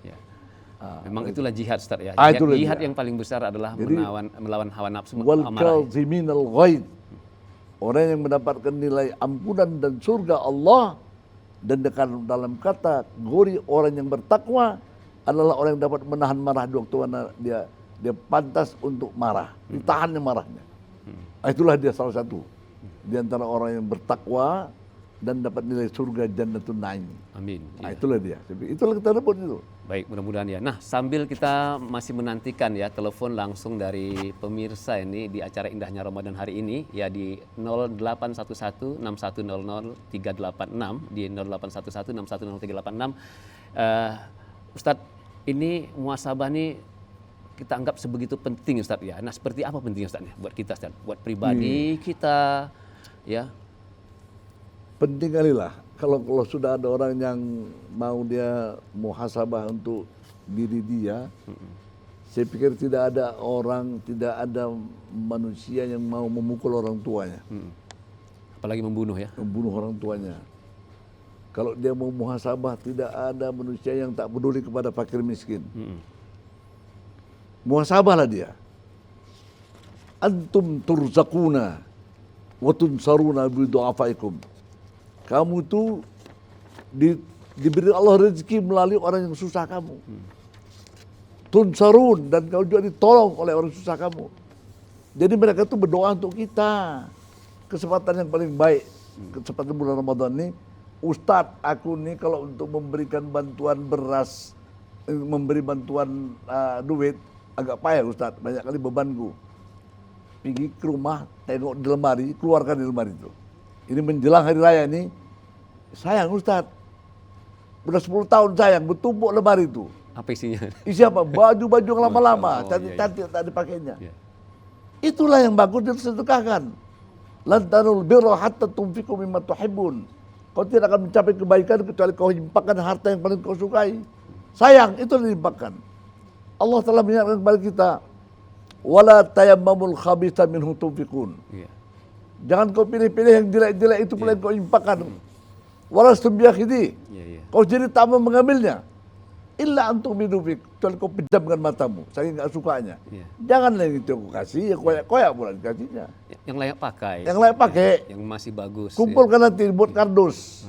S1: Memang itulah jihad Ustaz ya. Jihad yang paling besar adalah melawan hawa nafsu, amarah.
S2: Orang yang mendapatkan nilai ampunan dan surga Allah, dan dalam kata gori orang yang bertakwa adalah orang yang dapat menahan marah di waktu mana dia pantas untuk marah, ditahannya marahnya. Itulah dia salah satu di antara orang yang bertakwa dan dapat nilai surga Jannatun Naim.
S1: Amin.
S2: Nah, itulah dia. Itulah kita rebut itu.
S1: Baik, mudah-mudahan ya. Nah, sambil kita masih menantikan ya telepon langsung dari pemirsa ini di acara indahnya Ramadan hari ini ya di 081161000386 di 081161000386. Ustadz, ini muhasabah ini kita anggap sebegitu penting Ustadz ya. Nah, seperti apa pentingnya Ustadz buat kita Ustadz, buat pribadi kita ya?
S2: Penting kali lah. kalau sudah ada orang yang mau dia muhasabah untuk diri dia, saya pikir tidak ada manusia yang mau memukul orang tuanya.
S1: Apalagi membunuh ya.
S2: Membunuh orang tuanya. Kalau dia mau muhasabah, tidak ada manusia yang tak peduli kepada fakir miskin. Muhasabahlah dia. Antum turzakuna wa tunsaruna bidu'afaikum. Kamu tuh diberi Allah rezeki melalui orang yang susah kamu. Tunsarun, dan kau juga ditolong oleh orang susah kamu. Jadi mereka tuh berdoa untuk kita. Kesempatan yang paling baik, kesempatan bulan Ramadan ini, Ustadz, aku nih kalau untuk memberikan bantuan beras, memberi bantuan duit, agak payah Ustadz, banyak kali bebanku. Pergi ke rumah, tengok di lemari, keluarkan di lemari itu. Ini menjelang hari raya ini, sayang Ustadz, udah 10 tahun sayang, bertumpuk lemari itu.
S1: Apa isinya?
S2: Isi apa? Baju-baju yang lama-lama, cantik-cantik tak dipakainya. Itulah yang bagus disedekahkan. Lan tanul birra hatta tunfiqu mimma tuhibbun. Kau tidak akan mencapai kebaikan kecuali kau infakkan harta yang paling kau sukai. Sayang, itu yang diinfakkan. Allah telah mengingatkan kepada kita, wala tayammamul khabitha minhu tunfiqun. Jangan kau pilih-pilih yang jelek-jelek itu pula yang kau infakkan. Walastum biakhidhi. Kau jadi tak mau mengambilnya. Illa antum bidufik, kecuali kau pejamkan matamu, saking gak sukanya. Janganlah yang itu aku kasih, ya koyak-koyak pula dikasihnya.
S1: Yang layak pakai.
S2: Yang layak pakai.
S1: Yang masih bagus.
S2: Kumpulkan nanti buat kardus.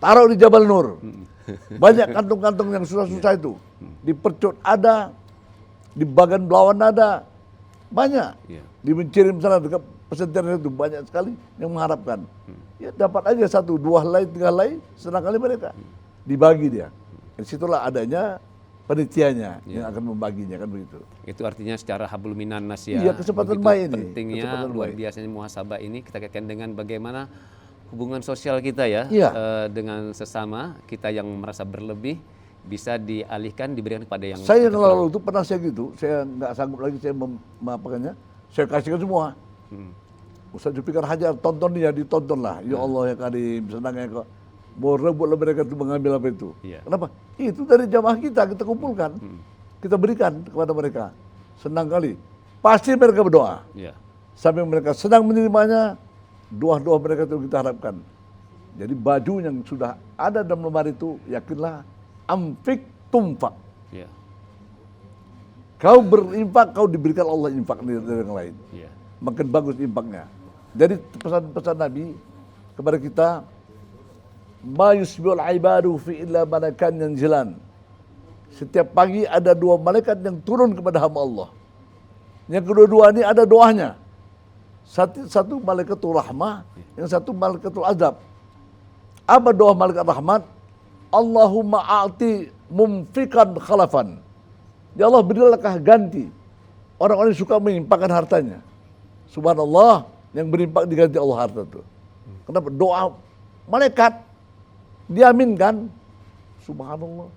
S2: Taruh di Jabal Nur. Banyak kantung-kantung yang susah-susah itu. Di Percut ada, di Bagan Belawan ada. Banyak. Di Mencirim sana dekat pesantren itu banyak sekali yang mengharapkan. Ya dapat aja 1, 2 helai, 3 helai, senang kali mereka. Dibagi dia. Disitulah adanya penitianya yang akan membaginya, kan begitu.
S1: Itu artinya secara hablum minan nas ya.
S2: Iya, kesempatan baik ini.
S1: Pentingnya
S2: kesempatan
S1: luar
S2: baik.
S1: biasanya muhasabah ini kita kaitkan dengan bagaimana hubungan sosial kita ya, dengan sesama kita yang merasa berlebih bisa dialihkan diberikan kepada yang
S2: saya yang lalu itu pernah saya gitu, saya nggak sanggup lagi saya memapakannya, saya kasihkan semua. Ustaz Zulfikar Hajar, tonton dia, ditontonlah. Ya Allah ya Karim, senangnya kok. Mau rebutlah mereka itu mengambil apa itu. Kenapa? Itu dari jamaah kita kumpulkan. Kita berikan kepada mereka. Senang kali. Pasti mereka berdoa. Sampai mereka senang menerimanya, doa-doa mereka itu kita harapkan. Jadi baju yang sudah ada dalam lemari itu, yakinlah, amfik tumfak. Kau berinfak, kau diberikan Allah infak dari yang lain. Makin bagus infaknya. Jadi pesan-pesan Nabi kepada kita, ma yusbihul ibadu fi illa malakan yanzilan. Setiap pagi ada 2 malaikat yang turun kepada hamba Allah. Yang kedua-dua ini ada doanya. Satu malaikatul rahmah, yang satu malaikatul azab. Apa doa malaikat rahmat? Allahumma a'ti mumfikan khalafan. Ya Allah, berilah ganti orang-orang yang suka menyimpangkan hartanya. Subhanallah, yang berimpak diganti Allah harta itu. Kenapa? Doa malaikat diaminkan. Subhanallah.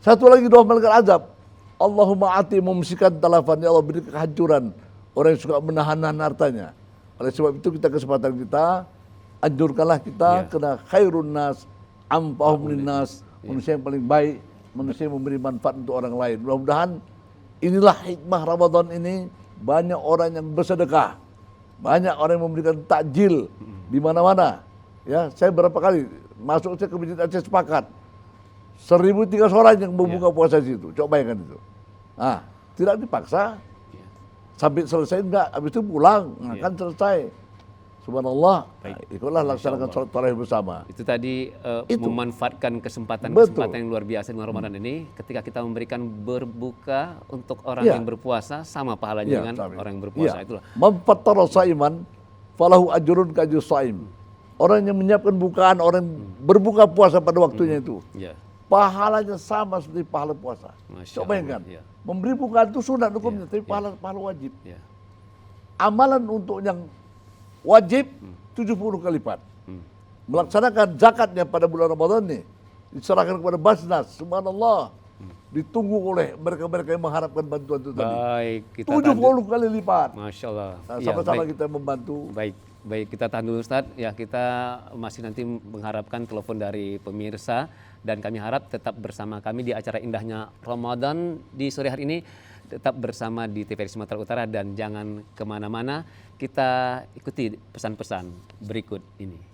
S2: Satu lagi doa malaikat azab. Allahumma ati mumsikan talafan. Ya Allah, beri kehancuran orang yang suka menahan hartanya. Oleh sebab itu kesempatan kita, anjurkanlah kita kena khairun nas amfahum linnas, manusia yang paling baik, manusia yang memberi manfaat untuk orang lain. Mudah-mudahan inilah hikmah Ramadan ini, banyak orang yang bersedekah, banyak orang yang memberikan takjil di mana-mana. Ya, saya berapa kali masuk saya ke Masjid Aceh sepakat 1.300 orang yang membuka puasa di situ. Coba bayangkan itu. Nah, tidak dipaksa. Sampai selesai enggak, habis itu pulang, kan selesai. Subhanallah. Ikutlah laksanakan sholat tarawih bersama.
S1: Itu tadi memanfaatkan kesempatan yang luar biasa di Ramadan ini, ketika kita memberikan berbuka untuk orang yang berpuasa, sama pahalanya dengan orang yang berpuasa. Itulah.
S2: Man fattara shaiman falahu ajrun ka ajri shaim. Orang yang menyiapkan bukaan, orang yang berbuka puasa pada waktunya itu, pahalanya sama seperti pahala puasa. Coba bayangkan, memberi bukaan itu sunat hukumnya, tapi pahala wajib. Amalan untuk yang wajib 70 kali lipat. Melaksanakan zakatnya pada bulan Ramadan ini diserahkan kepada Basnas. Subhanallah. Ditunggu oleh mereka-mereka yang mengharapkan bantuan itu tadi.
S1: Baik, kita
S2: 70 kali lipat.
S1: Masya Allah.
S2: Nah, sama-sama kita membantu.
S1: Baik. Baik, kita tahan dulu Ustadz. Ya, kita masih nanti mengharapkan telepon dari pemirsa dan kami harap tetap bersama kami di acara indahnya Ramadan di sore hari ini. Tetap bersama di TVRI Sumatera Utara dan jangan kemana-mana. Kita ikuti pesan-pesan berikut ini.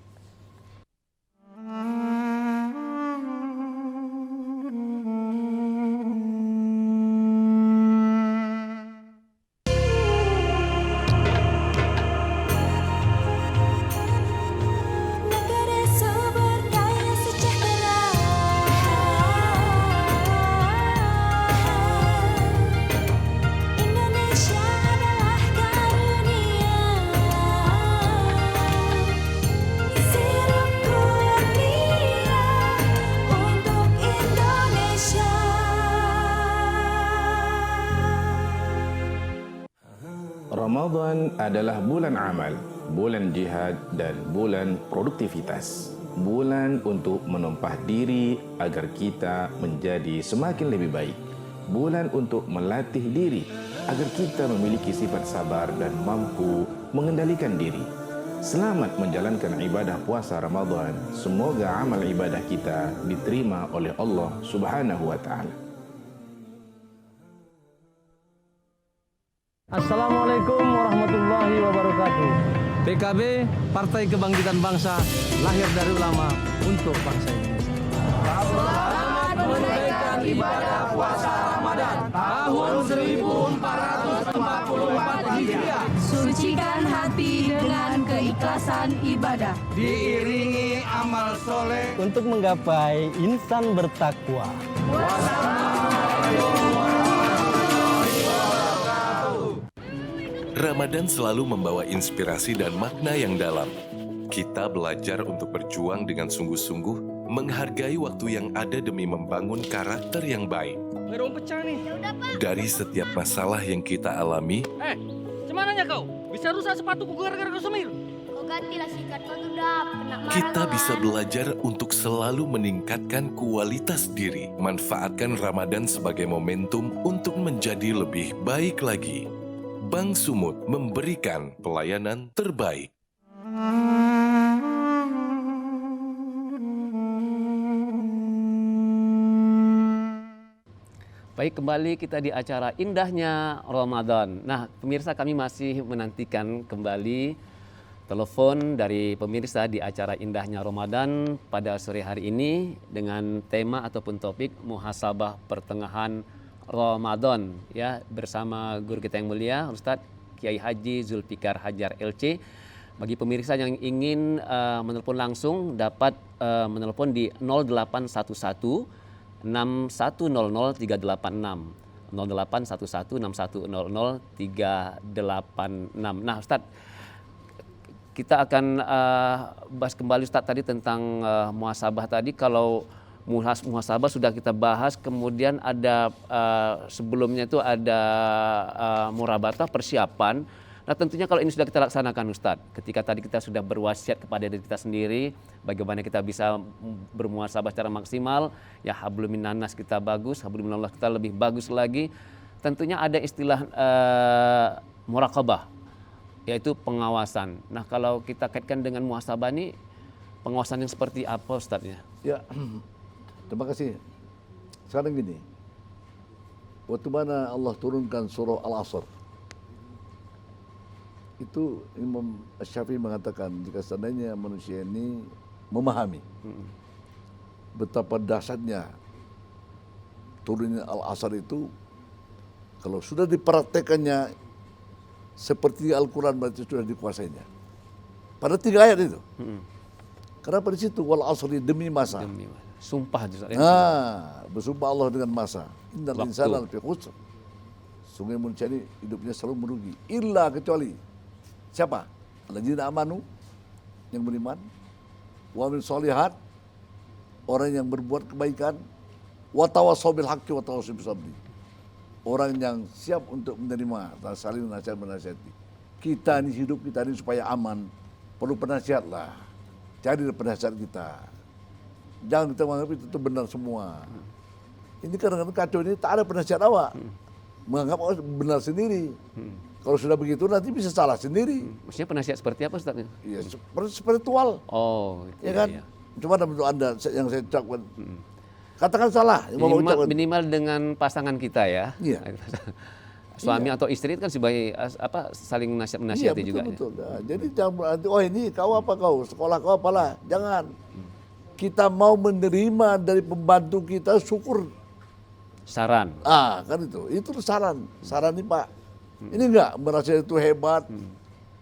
S18: Ramadan adalah bulan amal, bulan jihad dan bulan produktivitas. Bulan untuk menumpah diri agar kita menjadi semakin lebih baik. Bulan untuk melatih diri agar kita memiliki sifat sabar dan mampu mengendalikan diri. Selamat menjalankan ibadah puasa Ramadan. Semoga amal ibadah kita diterima oleh Allah Subhanahu wa taala.
S6: Assalamualaikum warahmatullahi wabarakatuh. PKB, Partai Kebangkitan Bangsa, lahir dari ulama untuk bangsa Indonesia.
S4: Selamat menunaikan ibadah puasa Ramadan tahun 1444 Hijriah.
S19: Sucikan hati dengan keikhlasan ibadah.
S6: Diiringi amal soleh untuk menggapai insan bertakwa.
S10: Ramadan selalu membawa inspirasi dan makna yang dalam. Kita belajar untuk berjuang dengan sungguh-sungguh, menghargai waktu yang ada demi membangun karakter yang baik.
S11: Ngerong pecah nih.
S10: Dari setiap masalah yang kita alami,
S11: Cemananya kau? Bisa rusak sepatuku gara-gara kau semir.
S4: Kau gantilah sikat kau tuh dap.
S10: kita bisa belajar untuk selalu meningkatkan kualitas diri. Manfaatkan Ramadan sebagai momentum untuk menjadi lebih baik lagi. Bank Sumut memberikan pelayanan terbaik.
S1: Baik, kembali kita di acara indahnya Ramadan. Nah, pemirsa, kami masih menantikan kembali telepon dari pemirsa di acara indahnya Ramadan pada sore hari ini dengan tema ataupun topik muhasabah pertengahan Ramadan, ya, bersama guru kita yang mulia Ustadz Kiai Haji Zulfikar Hajar LC. Bagi pemirsa yang ingin menelpon langsung dapat menelpon di 0811 6100 386 0811 6100 386. Nah, Ustadz, kita akan bahas kembali Ustadz tadi tentang muhasabah tadi. Kalau muhasabah sudah kita bahas, kemudian ada sebelumnya itu ada murabatah, persiapan. Nah, tentunya kalau ini sudah kita laksanakan Ustadz, ketika tadi kita sudah berwasiat kepada diri kita sendiri, bagaimana kita bisa bermuhasabah secara maksimal, ya hablum minannas kita bagus, hablum minallah kita lebih bagus lagi. Tentunya ada istilah muraqabah, yaitu pengawasan. Nah, kalau kita kaitkan dengan muhasabah ini, pengawasan yang seperti apa Ustadznya?
S2: Ya, terima kasih. Sekarang gini, waktu mana Allah turunkan surah Al-Asr, itu Imam Syafi'i mengatakan jika seandainya manusia ini memahami betapa dahsyatnya turunnya Al-Asr itu, kalau sudah dipraktekannya seperti Al-Quran berarti sudah dikuasainya. Pada 3 ayat itu. Kenapa di situ wal asri, demi masa.
S1: Sumpah juga.
S2: Bersumpah Allah dengan masa. Innal insana lafi khusr. Sungguh manusia ini hidupnya selalu merugi. Illa, kecuali siapa? Alladzina amanu, yang beriman, wa min sholihat, orang yang berbuat kebaikan, wa tawassaw bil haqqi wa tawassaw bis sabri. Orang yang siap untuk menerima dan saling menasihati. Kita ini hidup kita ini supaya aman, perlu penasihat lah. Cari penasihat kita. Jangan kita menganggap itu benar semua. Ini kadang-kadang kacau ini tak ada penasihat awak. Menganggap awak benar sendiri. Kalau sudah begitu nanti bisa salah sendiri.
S1: Maksudnya penasihat seperti apa Ustaz?
S2: Iya, spiritual.
S1: Oh,
S2: ya kan? Cuma dalam Anda yang saya ucapkan. Katakan salah.
S1: Minimal dengan pasangan kita ya.
S2: Iya.
S1: Suami atau istri kan sebagai saling menasihati juga.
S2: Betul. Nah, jadi jangan berarti ini kau apa kau, sekolah kau apalah. Jangan. Kita mau menerima dari pembantu kita, syukur.
S1: Saran.
S2: Kan itu saran. Saran nih Pak. Ini enggak merasa itu hebat.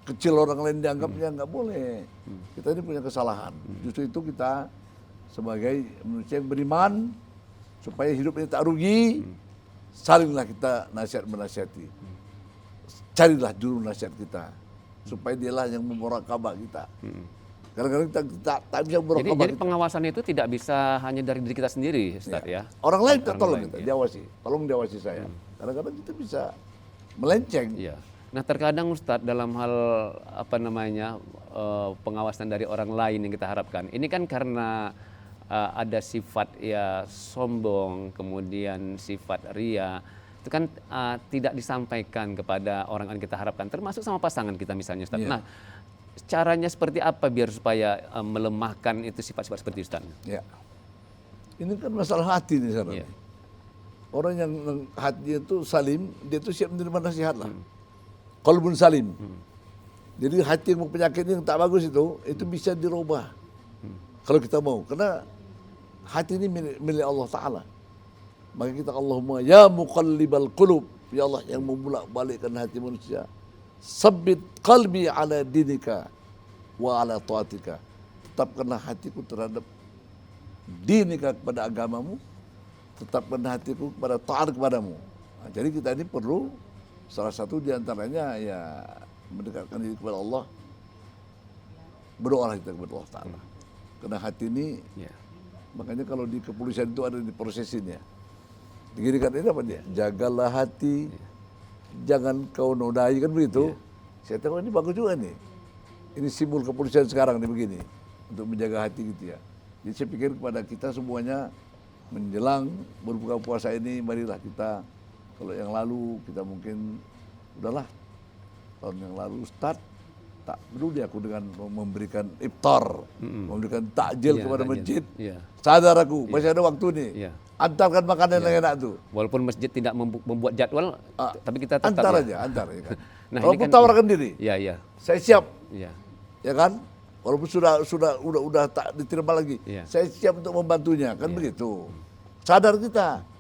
S2: Kecil orang lain dianggapnya enggak boleh. Kita ini punya kesalahan. Justru itu kita sebagai manusia yang beriman supaya hidup ini tak rugi. Salinglah kita nasihat-menasihati. Carilah juru nasihat kita. Supaya dialah yang memurakabah kita. Kadang-kadang kita tak bisa memurakabah.
S1: Jadi pengawasan itu tidak bisa hanya dari diri kita sendiri, Ustaz ya.
S2: Orang lain kita tolong kita, diawasi. Tolong diawasi saya. Kadang-kadang kita bisa melenceng.
S1: Iya. Nah terkadang Ustaz dalam hal pengawasan dari orang lain yang kita harapkan. Ini kan karena ada sifat ya sombong, kemudian sifat ria, itu kan tidak disampaikan kepada orang yang kita harapkan, termasuk sama pasangan kita misalnya Ustaz. Nah, caranya seperti apa biar supaya melemahkan itu sifat-sifat seperti itu Ustaz?
S2: Ya. Ini kan masalah hati nih sekarang. Orang yang hatinya itu salim, dia itu siap menerima nasihat lah. Qalbun salim. Jadi hati yang penyakit yang tak bagus itu bisa dirubah. Kalau kita mau, karena hati ini milik Allah Ta'ala. Maka kita Allahumma ya muqallibal qulub, ya Allah yang membolak-balikkan hati manusia. Sabbit qalbi ala dinika wa ala taatika. Tetapkanlah hatiku terhadap dinika kepada agamamu, tetapkanlah hatiku kepada taat kepadamu. Nah, jadi kita ini perlu salah satu diantaranya ya mendekatkan diri kepada Allah. Berdoalah kita kepada Allah Ta'ala. Karena hati ini, makanya kalau di kepolisian itu ada diprosesinnya. Diginikan ini apa dia? Jagalah hati, jangan kau nodai, kan begitu. Saya tahu ini bagus juga nih. Ini simbol kepolisian sekarang nih begini, untuk menjaga hati gitu ya. Jadi saya pikir kepada kita semuanya menjelang berbuka puasa ini, marilah kita, kalau yang lalu kita mungkin udahlah tahun yang lalu start. Tak peduli aku dengan memberikan iftar, memberikan takjil kepada masjid. Sadar aku, masih ada waktu nih. Antarkan makanan yang enak tuh.
S1: Walaupun masjid tidak membuat jadwal, tapi kita tetap
S2: antar aja. Kan?
S1: Nah,
S2: walaupun tawarkan diri. Saya siap. Ya kan? Walaupun sudah tak diterima lagi. Saya siap untuk membantunya, kan begitu. Sadar kita.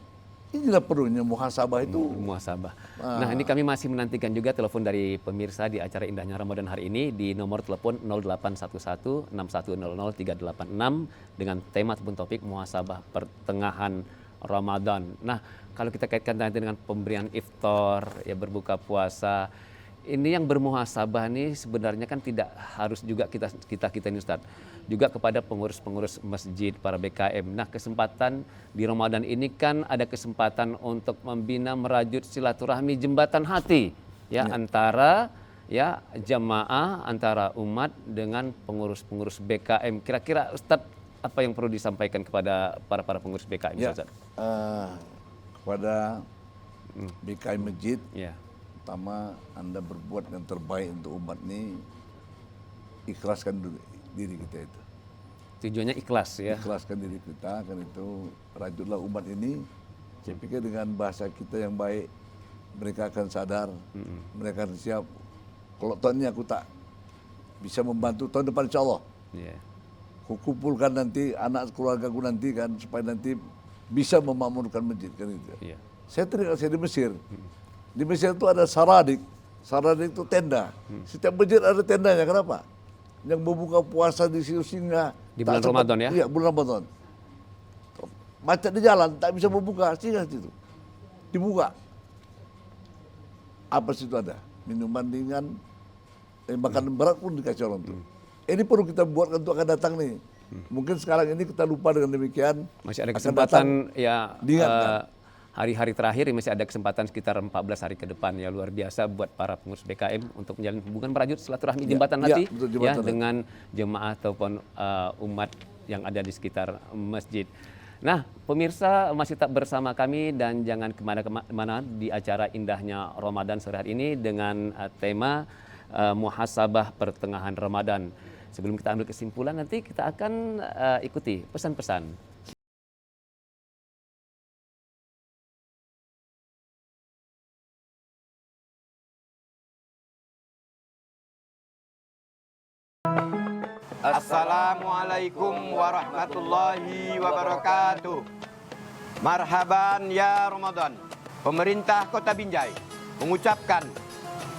S2: Inilah perlunya muhasabah itu.
S1: Muhasabah. Nah, ini kami masih menantikan juga telepon dari pemirsa di acara Indahnya Ramadan hari ini di nomor telepon 0811 6100 386 dengan tema ataupun topik muhasabah pertengahan Ramadan. Nah, kalau kita kaitkan nanti dengan pemberian iftar, ya berbuka puasa, ini yang bermuhasabah nih sebenarnya kan tidak harus juga kita ini Ustaz. Juga kepada pengurus-pengurus masjid, para BKM. Nah, kesempatan di Ramadan ini kan ada kesempatan untuk membina merajut silaturahmi jembatan hati ya antara ya jamaah, antara umat dengan pengurus-pengurus BKM. Kira-kira Ustaz apa yang perlu disampaikan kepada para pengurus BKM Ustaz?
S2: Kepada BKM masjid. Pertama, Anda berbuat yang terbaik untuk umat ini, ikhlaskan dulu diri kita itu.
S1: Tujuannya ikhlas ya.
S2: Ikhlaskan diri kita, kan itu rajutlah umat ini. Saya pikir dengan bahasa kita yang baik, mereka akan sadar, mereka akan siap. Kalau tahun ini aku tak bisa membantu, tahun depan insya Allah. Kumpulkan nanti anak keluargaku nanti kan, supaya nanti bisa memakmurkan masjid kan itu. Saya teringat saya di Mesir. Di Mesir itu ada saradik. Saradik itu tenda. Setiap masjid ada tendanya. Kenapa? Yang membuka puasa di situ singa.
S1: Di bulan Ramadan ya?
S2: Iya, bulan Ramadan. Macet di jalan, tak bisa membuka, singa situ. Dibuka. Apa situ ada? Minuman ringan, makanan berat pun dikasih orang itu. Ini perlu kita buat untuk akan datang nih. Mungkin sekarang ini kita lupa dengan demikian.
S1: Masih ada kesempatan ya. Hari-hari terakhir masih ada kesempatan sekitar 14 hari ke depan ya, luar biasa buat para pengurus BKM untuk menjalin hubungan merajut silaturahmi jembatan hati dengan jemaah ataupun umat yang ada di sekitar masjid. Nah, pemirsa masih tetap bersama kami dan jangan kemana-mana di acara indahnya Ramadan sore hari ini dengan tema muhasabah pertengahan Ramadan. Sebelum kita ambil kesimpulan, nanti kita akan ikuti pesan-pesan.
S14: Assalamualaikum warahmatullahi wabarakatuh. Marhaban ya Ramadan. Pemerintah Kota Binjai mengucapkan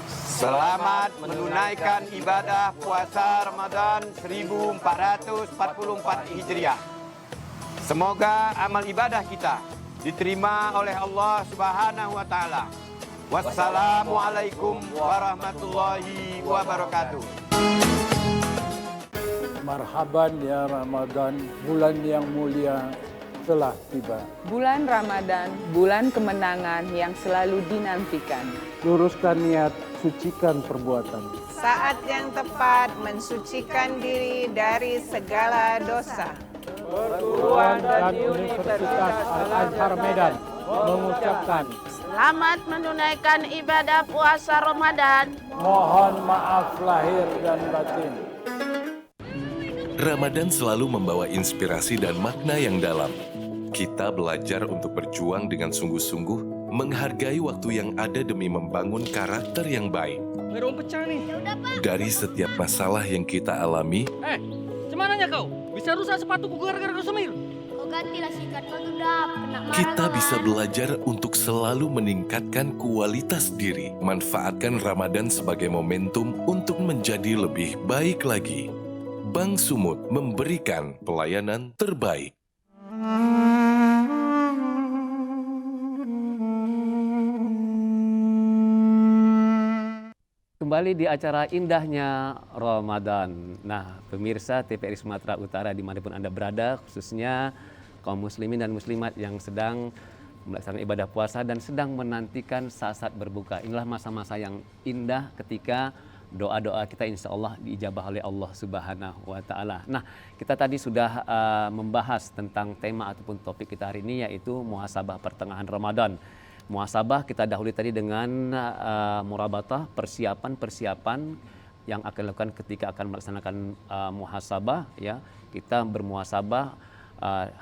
S14: selamat menunaikan ibadah puasa Ramadan 1444 Hijriah. Semoga amal ibadah kita diterima oleh Allah Subhanahu wa taala. Wassalamualaikum warahmatullahi wabarakatuh.
S20: Marhaban ya Ramadan, bulan yang mulia telah tiba.
S21: Bulan Ramadan, bulan kemenangan yang selalu dinantikan.
S20: Luruskan niat, sucikan perbuatan.
S22: Saat yang tepat mensucikan diri dari segala dosa.
S20: Perguruan dan Universitas Al-Azhar Medan mengucapkan
S4: selamat menunaikan ibadah puasa Ramadan.
S20: Mohon maaf lahir dan batin.
S10: Ramadan selalu membawa inspirasi dan makna yang dalam. Kita belajar untuk berjuang dengan sungguh-sungguh, menghargai waktu yang ada demi membangun karakter yang baik.
S11: Merong pecah nih.
S10: Dari setiap masalah yang kita alami,
S11: Cemananya kau? Bisa rusak sepatuku gara-gara kau semir.
S4: Kau gantilah sikat kau gedap, kena marah
S10: kita
S4: kawan.
S10: bisa belajar untuk selalu meningkatkan kualitas diri. Manfaatkan Ramadan sebagai momentum untuk menjadi lebih baik lagi. Bank Sumut memberikan pelayanan terbaik.
S1: Kembali di acara indahnya Ramadan. Nah, pemirsa TVRI Sumatera Utara dimanapun Anda berada, khususnya kaum muslimin dan muslimat yang sedang melaksanakan ibadah puasa dan sedang menantikan saat-saat berbuka. Inilah masa-masa yang indah ketika doa-doa kita insya Allah diijabah oleh Allah Subhanahu wa Ta'ala. Nah, kita tadi sudah membahas tentang tema ataupun topik kita hari ini, yaitu muhasabah pertengahan Ramadan. Muhasabah kita dahului tadi dengan murabatah, persiapan-persiapan yang akan dilakukan ketika akan melaksanakan muhasabah. Ya, kita bermuhasabah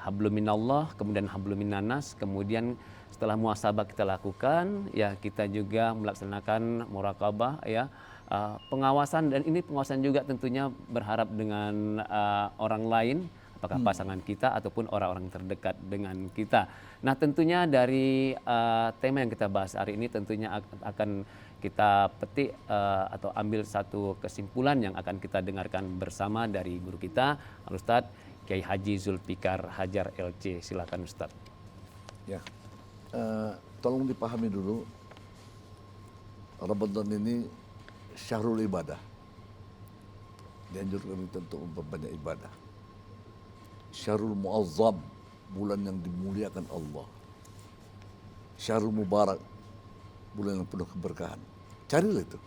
S1: hablum minallah, kemudian hablum minannas, kemudian setelah muhasabah kita lakukan, ya kita juga melaksanakan muraqabah, ya. Pengawasan, dan ini pengawasan juga tentunya berharap dengan orang lain, apakah pasangan kita ataupun orang-orang terdekat dengan kita. Nah, tentunya dari tema yang kita bahas hari ini tentunya akan kita petik atau ambil satu kesimpulan yang akan kita dengarkan bersama dari guru kita, Al-Ustadz Kiai Haji Zulfikar Hajar LC. Silakan Ustadz.
S2: Ya, tolong dipahami dulu, Ramadan ini syahrul ibadah. Dianjurkan kita untuk memperbanyak ibadah. Syahrul muazzam, bulan yang dimuliakan Allah. Syahrul mubarak, bulan yang penuh keberkahan. Carilah itu.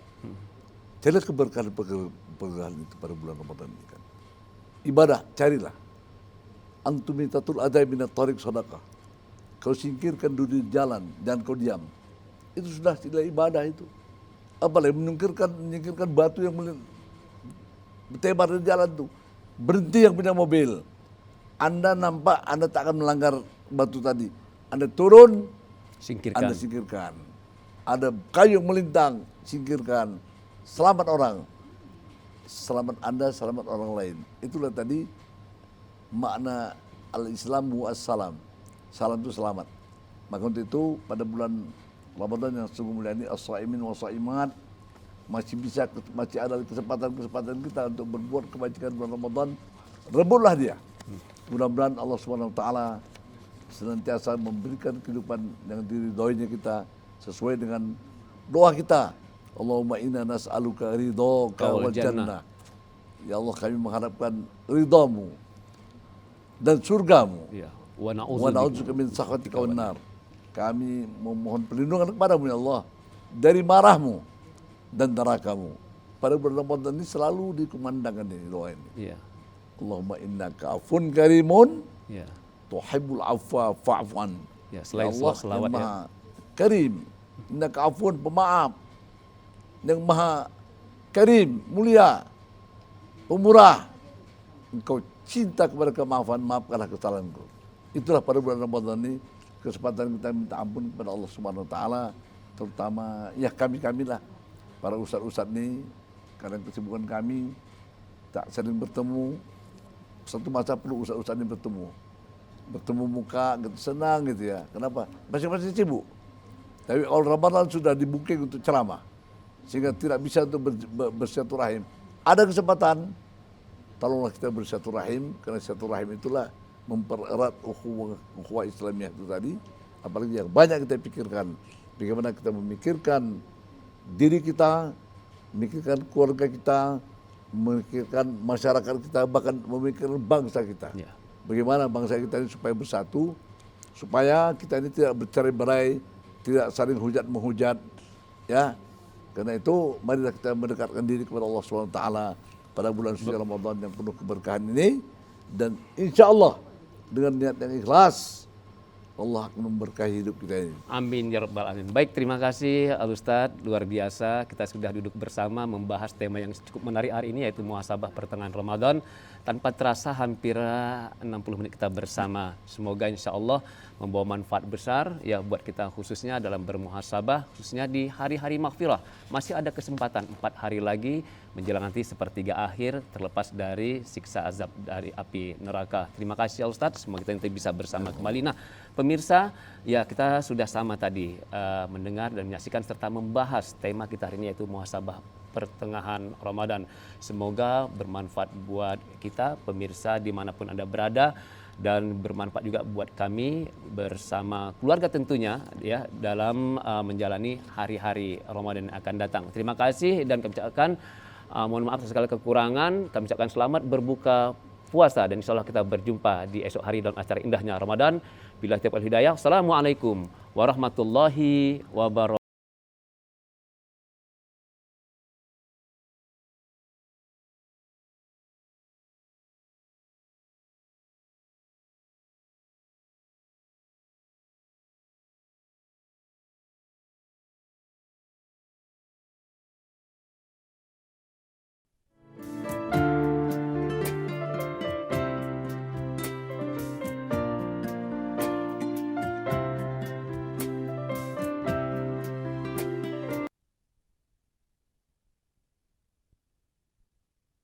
S2: Carilah keberkahan itu pada bulan Ramadan ini kan. Ibadah, carilah. Antum tatul adai minat tariq sadaqah. Kau singkirkan duri jalan, jangan kau diam. Itu sudah sila ibadah itu. Apalagi menyingkirkan batu yang bertebar di jalan itu. Berhenti yang punya mobil. Anda nampak Anda tak akan melanggar batu tadi. Anda turun, Anda singkirkan. Ada kayu yang melintang, singkirkan. Selamat orang. Selamat Anda, selamat orang lain. Itulah tadi makna al-Islamu as-salam. Salam itu selamat. Maka untuk itu pada bulan Ramadan yang sungguh mulia ini, as-saimin wa saimat, masih ada kesempatan kita untuk berbuat kebajikan bulan Ramadan. Rebutlah dia. Mudah-mudahan Allah Subhanahu wa taala senantiasa memberikan kehidupan yang diridhoinya kita sesuai dengan doa kita. Allahumma inna nas'aluka ridhaka wal jannah. Ya Allah, kami mengharapkan ridhamu dan surgamu.
S1: Ya.
S2: Wa na'udzubika min sakhatika wan nar. Kami memohon perlindungan kepadamu ya Allah dari marahmu dan nerakamu. Pada bulan Ramadan ini selalu dikumandangkan ini doa ini.
S1: Yeah.
S2: Allahumma innaka afun karimun.
S1: Yeah.
S2: tuhibbul afwa fa'fu an.
S1: Ya, selain
S2: Allah
S1: selawat
S2: yang Maha Karim, innaka afuwun pemaaf, yang Maha Karim, mulia, pemurah. Engkau cinta kepada kemaafan, maafkanlah kesalahanku. Itulah pada bulan Ramadan ini kesempatan kita minta ampun kepada Allah Subhanahu wa taala, terutama ya kami lah para ustaz-ustaz ini, karena kesibukan kami tak sering bertemu. Satu masa perlu ustaz-ustaz ini bertemu muka gitu, senang gitu ya. Kenapa? Masing-masing sibuk. Tapi kalau Ramadan sudah di-booking untuk ceramah, sehingga tidak bisa untuk bersilaturahim. Ada kesempatan, tolonglah kita bersilaturahim, karena silaturahim itulah mempererat ukhuwah Islamiyah itu tadi. Apalagi yang banyak kita pikirkan, bagaimana kita memikirkan diri kita, memikirkan keluarga kita, memikirkan masyarakat kita, bahkan memikirkan bangsa kita. Ya. Bagaimana bangsa kita ini supaya bersatu, supaya kita ini tidak bercerai-berai, tidak saling hujat-menghujat, ya. Karena itu marilah kita mendekatkan diri kepada Allah SWT pada bulan suci Ramadan yang penuh keberkahan ini, dan insya Allah dengan niat yang ikhlas Allah akan memberkahi hidup kita ini.
S1: Amin ya rabbal alamin. Baik, terima kasih Al-Ustaz, luar biasa. Kita sudah duduk bersama membahas tema yang cukup menarik hari ini, yaitu muhasabah pertengahan Ramadan. Tanpa terasa hampir 60 menit kita bersama. Semoga insya Allah membawa manfaat besar ya buat kita, khususnya dalam bermuhasabah, khususnya di hari-hari maghfirah. Masih ada kesempatan 4 hari lagi menjelang nanti sepertiga akhir terlepas dari siksa azab dari api neraka. Terima kasih Ustaz, semoga kita nanti bisa bersama kembali. Nah, pemirsa, ya kita sudah sama tadi mendengar dan menyaksikan serta membahas tema kita hari ini, yaitu muhasabah pertengahan Ramadan. Semoga bermanfaat buat kita pemirsa dimanapun Anda berada, dan bermanfaat juga buat kami bersama keluarga tentunya ya dalam menjalani hari-hari Ramadan yang akan datang. Terima kasih dan kami ucapkan mohon maaf atas segala kekurangan. Kami ucapkan selamat berbuka puasa dan insya Allah kita berjumpa di esok hari dalam acara indahnya Ramadan. Billahi taufiq wal hidayah. Assalamualaikum warahmatullahi wabarakatuh.